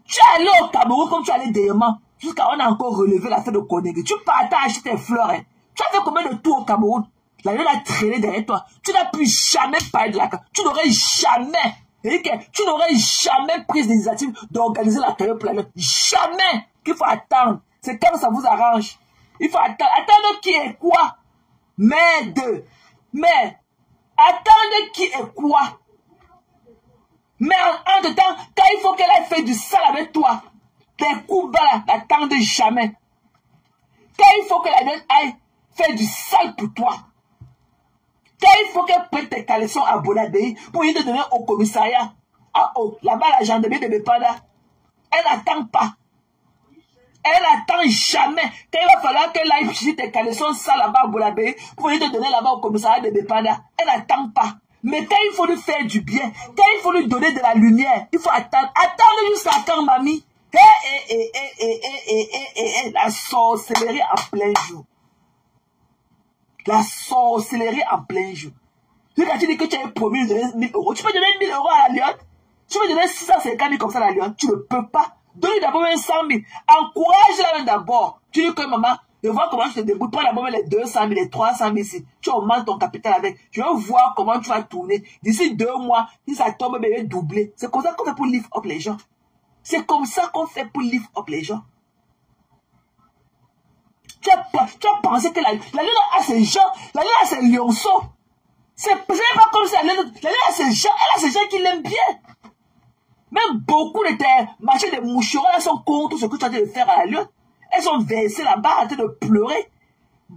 Tu es allé au Cameroun comme tu allais Déman. Jusqu'à on a encore relevé la fête de Konegi. Tu partais acheter tes fleurs. Hein. Tu as fait combien de tours au Cameroun? La lune a traîné derrière toi. Tu n'as plus jamais parlé de la camion. Tu n'aurais jamais pris l'initiative d'organiser la camion pour la lune. Jamais. Qu'il faut attendre. C'est quand ça vous arrange. Il faut attendre. Attendre qui est quoi? Mais attendre qui est quoi? Mais en temps, quand il faut qu'elle ait fait du sale avec toi, tes coups bas n'attendent jamais. Quand il faut qu'elle aille faire du sale pour toi, quand il faut qu'elle prenne tes caleçons à Bonabéi pour y te donner au commissariat, là-bas la gendarmerie de Bepanda, elle n'attend pas. Elle n'attend jamais. Quand il va falloir qu'elle aille chercher tes caleçons sales là-bas à Bonabéi pour y te donner là-bas au commissariat de Bepanda, elle n'attend pas. Mais quand il faut lui faire du bien, quand il faut lui donner de la lumière, il faut attendre. Attendre jusqu'à quand, mamie? La sorcellerie en plein jour. La sorcellerie en plein jour. Quand tu dis que tu as promis de donner 1000 euros, tu peux donner 1000 euros à la Lyon. Tu peux donner 650 000 comme ça à la Lyon. Tu ne peux pas. Donne-lui d'abord 100 000. Encourage-la d'abord. Tu dis que maman, je vois comment je te débrouille. Prends d'abord les 200 000, les 300 000 ici. Tu augmentes ton capital avec. Je veux voir comment tu vas tourner. D'ici 2 mois, si ça tombe, il va doubler. C'est comme ça qu'on fait pour lift up les gens. C'est comme ça qu'on fait pour lift up les gens. Tu as pensé que la lune a ses gens, la lune a ses lionceaux. C'est pas comme ça. La lune a ses gens, elle a ses gens qui l'aiment bien. Même beaucoup de tes marchés de moucherons, elles sont contre ce que tu as de faire à la lune. Elles sont versées là-bas en train de pleurer.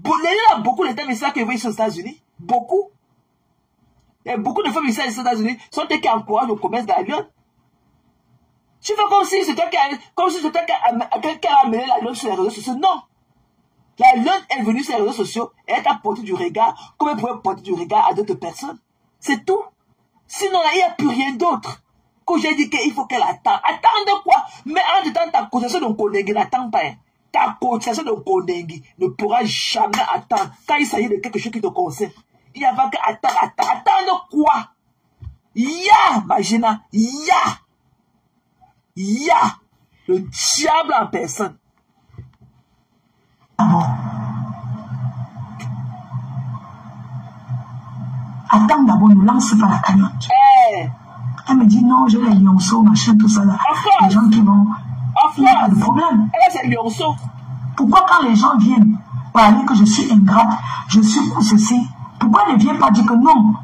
La lune a beaucoup de femmes ici qui vivent aux États-Unis. Beaucoup. Et beaucoup de femmes ici aux États-Unis sont celles qui encouragent le commerce de la lune. Tu fais comme si c'était quelqu'un qui a amené la lune sur les réseaux sociaux. Non. La lune est venue sur les réseaux sociaux et elle t'a porté du regard comme elle pourrait porter du regard à d'autres personnes. C'est tout. Sinon, il n'y a plus rien d'autre. Quand j'ai dit qu'il faut qu'elle attende. Attends de quoi? Mais en même temps, ta cotisation de Kondengi n'attend pas. Ta cotisation de Kondengi ne pourra jamais attendre quand il s'agit de quelque chose qui te concerne. Il n'y a pas qu'à attendre. Attends de quoi? Ya, Magina, ya. Le diable en personne. Attends d'abord, ne lance pas la cagnotte. Elle me dit non, j'ai les lionceaux, machin, tout ça là. Les gens qui vont. Il n'y a pas de problème. Elle a ses lionceaux. Pourquoi quand les gens viennent parler que je suis ingrat, je suis ceci, pourquoi elle ne vient pas dire que non?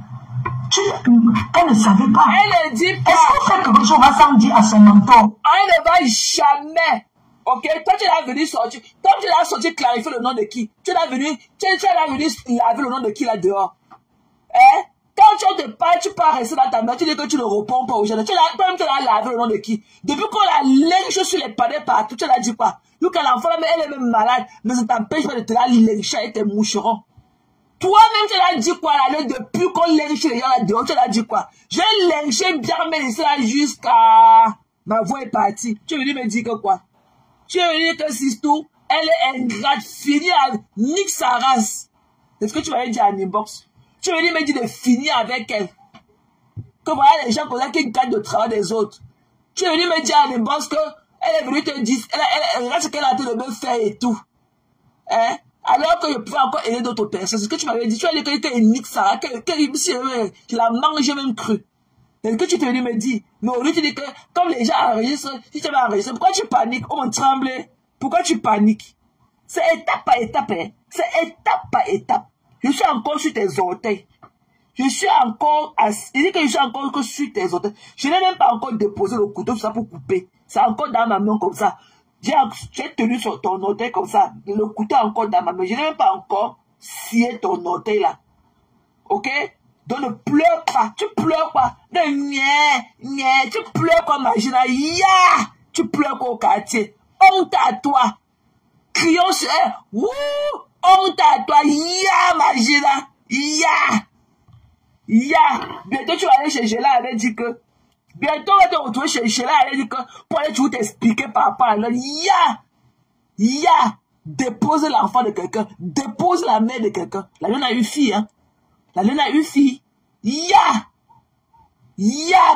Elle ne savait pas. Elle ne dit pas. Est-ce qu'on fait quelque chose, on va s'en dire à son mentor? Elle ne va jamais. Ok, toi tu l'as venu sortir. Toi tu l'as sorti clarifier le nom de qui? Tu l'as venu laver le nom de qui là dehors? Quand tu te parles, tu peux rester dans ta main, tu dis que tu ne réponds pas aux gens. Toi-même tu l'as lavé le nom de qui? Depuis qu'on la lynche sur les panneaux partout, tu l'as dit quoi? Vu que l'enfant, elle est même malade, mais ça t'empêche pas de te la lyncher avec tes moucherons. Toi-même, tu l'as dit quoi là, depuis qu'on lynche les gens là dehors, tu l'as dit quoi? Je vais lyncher bien, mais c'est là jusqu'à... Ma voix est partie. Tu es venu me dire que quoi? Tu es venu dire que Sisto, elle est ingrate, finie à nique sa race. C'est ce que tu m'avais dit à l'inbox. Tu es venu me dire de finir avec elle. Que voilà les gens comme ça qui gagnent le travail des autres. Tu es venu me dire à l'inbox que elle est venue te dire, elle regarde ce qu'elle a en train de me faire et tout. Alors que je pouvais encore aider d'autres personnes. C'est ce que tu m'avais dit. Tu as dit que nique Sarah, que je la mange même crue. C'est ce que tu es venu me dire. Mais au lieu tu dis que comme les gens enregistrent, si tu vas enregistrer, pourquoi tu paniques? Oh mon tremblé. Pourquoi tu paniques? C'est étape par étape. C'est étape par étape. Je suis encore sur tes orteils. Je suis encore il dit que je suis encore sur tes orteils. Je n'ai même pas encore déposé le couteau ça pour couper. C'est encore dans ma main comme ça. J'ai tenu sur ton orteil comme ça. Le couteau est encore dans ma main. Je n'ai même pas encore scié ton orteil là. Ok? Donc ne pleure pas. Tu pleures pas. Tu pleures pas, Magina. Ya! Tu pleures pas au quartier. Honte à toi. crions sur elle. Wouh! Honte à toi. Ya, Magina. Ya. Bientôt, tu vas aller chez Gela, elle dit que. Bientôt, on va te retrouver chez Gela, elle dit que. Pour aller toujours t'expliquer par rapport à l'autre. Ya. Dépose l'enfant de quelqu'un. Dépose la mère de quelqu'un. La lune a eu fille, hein. La lune a eu fille. Ya,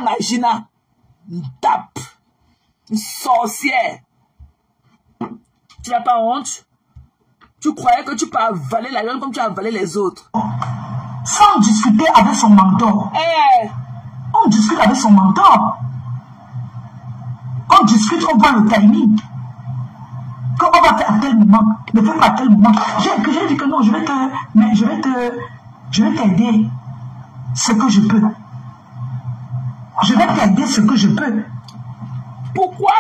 Magina. Tape. Une sorcière. Tu n'as pas honte? Tu croyais que tu peux avaler la lune comme tu as avalé les autres. Sans discuter avec son mentor. On discute avec son mentor. On discute, on voit le timing. Quand on va faire à tel moment, ne fais pas à tel moment. J'ai dit que non, je vais t'aider ce que je peux. Je vais t'aider ce que je peux. Pourquoi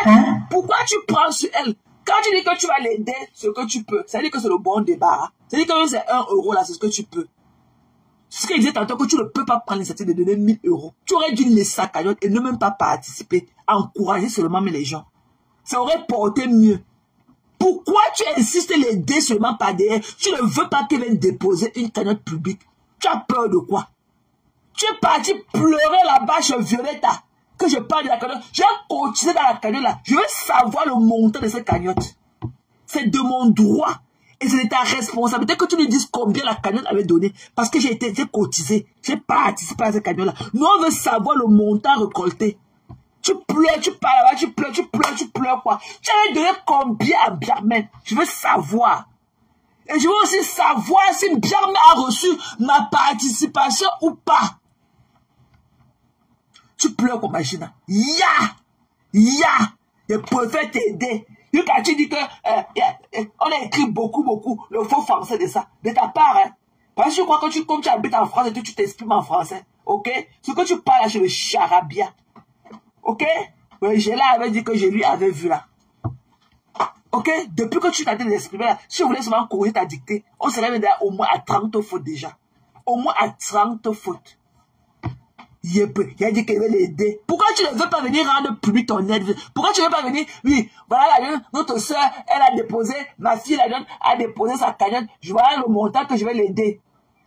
tu prends sur elle? Quand tu dis que tu vas l'aider ce que tu peux, ça veut dire que c'est le bon débat. Ça veut dire que c'est 1 euro là, c'est ce que tu peux. C'est ce qu'il disait tantôt, que tu ne peux pas prendre l'initiative de donner 1000 euros. Tu aurais dû laisser sa cagnotte et ne même pas participer. Encourager seulement les gens. Ça aurait porté mieux. Pourquoi tu insistes l'aider seulement par derrière? Tu ne veux pas qu'elle vienne déposer une cagnotte publique. Tu as peur de quoi? Tu es parti pleurer là-bas chez Violetta. Que je parle de la cagnotte. Je vais cotiser dans la cagnotte là. Je veux savoir le montant de cette cagnotte. C'est de mon droit. Et c'est de ta responsabilité que tu nous dises combien la cagnotte avait donné. Parce que j'ai cotisé. J'ai participé à cette cagnotte là. Nous, on veut savoir le montant récolté. Tu pleures, tu parles là-bas, tu pleures quoi? Tu avais donné combien à Biarmen? Je veux savoir. Et je veux aussi savoir si Biarmen a reçu ma participation ou pas. Tu pleures comme Magina. Je préfère t'aider. Quand tu dis que on a écrit beaucoup le faux français de ça, de ta part, hein. Parce que je crois que comme tu habites en France et tu t'exprimes en français, ok? Ce que tu parles là, c'est le charabia. Ok? J'ai là avait dit que je lui avais vu là. Ok? Depuis que tu t'as d'exprimer là, si je voulais seulement corriger ta dictée, on serait même au moins à 30 fautes déjà. Au moins à 30 fautes. Il a dit qu'il veut l'aider. Pourquoi tu ne veux pas venir rendre public ton aide? Pourquoi tu ne veux pas venir? Oui, voilà, notre soeur, elle a déposé, ma fille, a déposé sa cagnotte. Je vois le montant que je vais l'aider.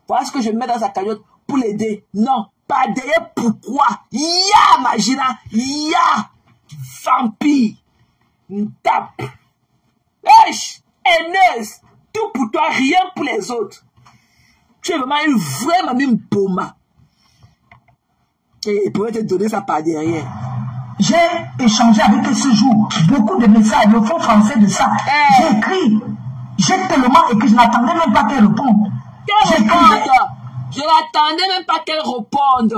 Voilà ce que je mets dans sa cagnotte pour l'aider. Non. Pas derrière pourquoi? Ya, Magina, ya, vampire, tape, wesh, haineuse, tout pour toi, rien pour les autres. Tu es vraiment une vraie mamie Mpoma. Et il pourrait te donner ça par derrière. J'ai échangé avec eux ce jour, beaucoup de messages, le fond français de ça. J'ai écrit, j'ai tellement écrit, je n'attendais même pas qu'elle réponde. Je n'attendais même pas qu'elle réponde.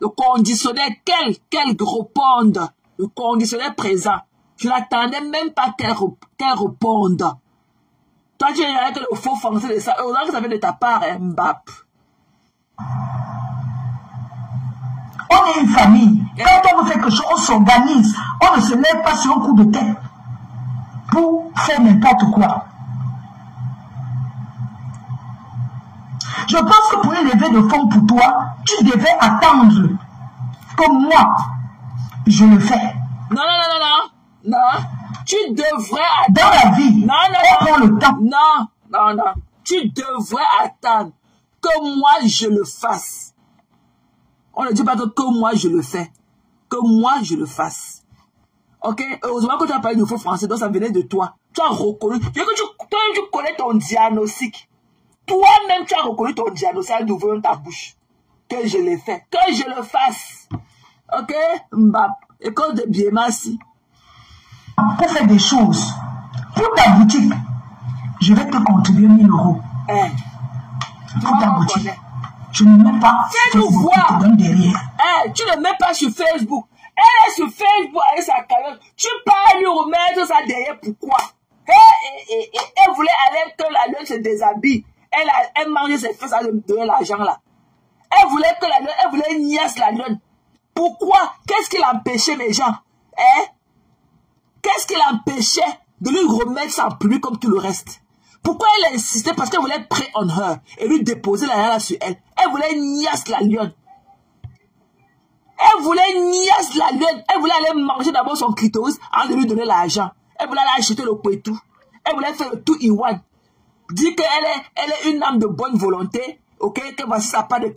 Le conditionnel, qu'elle réponde. Le conditionnel présent. Je n'attendais même pas qu'elle réponde. Toi, tu es avec le faux français de ça. Heureusement que ça vient de ta part, Mbap. On est une famille. Quand on veut faire quelque chose, on s'organise. On ne se lève pas sur un coup de tête pour faire n'importe quoi. Je pense que pour élever de fonds pour toi, tu devais attendre que moi, je le fais. Non. Tu devrais attendre. Dans la vie, on prend le temps. Non. Tu devrais attendre que moi, je le fasse. On ne dit pas que moi, je le fais. Que moi, je le fasse. Ok? Heureusement que tu as parlé de faux français, donc ça venait de toi. Tu as reconnu. Tu connais ton diagnostic. Toi-même, tu as reconnu ton diagnostic d'ouvrir ta bouche. Que je l'ai fait. Que je le fasse. Ok? Mbap. École de Biémassi. Pour faire des choses. Pour ta boutique, je vais te contribuer 1000 euros. Pour ta boutique. Je ne mets pas Facebook derrière. Tu ne mets pas sur Facebook. Elle est sur Facebook avec sa cagnotte. Tu peux lui remettre ça derrière. Pourquoi? Elle voulait aller que la lune se déshabille. Elle mangeait ses fesses à donner l'argent là. Elle voulait que la lune, elle voulait niaise la lune. Pourquoi? Qu'est-ce qui l'empêchait les gens? Qu'est-ce qui l'empêchait de lui remettre ça en public comme tout le reste? Pourquoi elle insistait? Parce qu'elle voulait pray on her et lui déposer la lune sur elle. Elle voulait niaise la lune. Elle voulait niaise la lune. Elle voulait aller manger d'abord son clitoris avant de lui donner l'argent. Elle voulait aller acheter le poitou. Elle voulait faire le tout in one. Dit qu'elle est une âme de bonne volonté, ok, que voici sa part de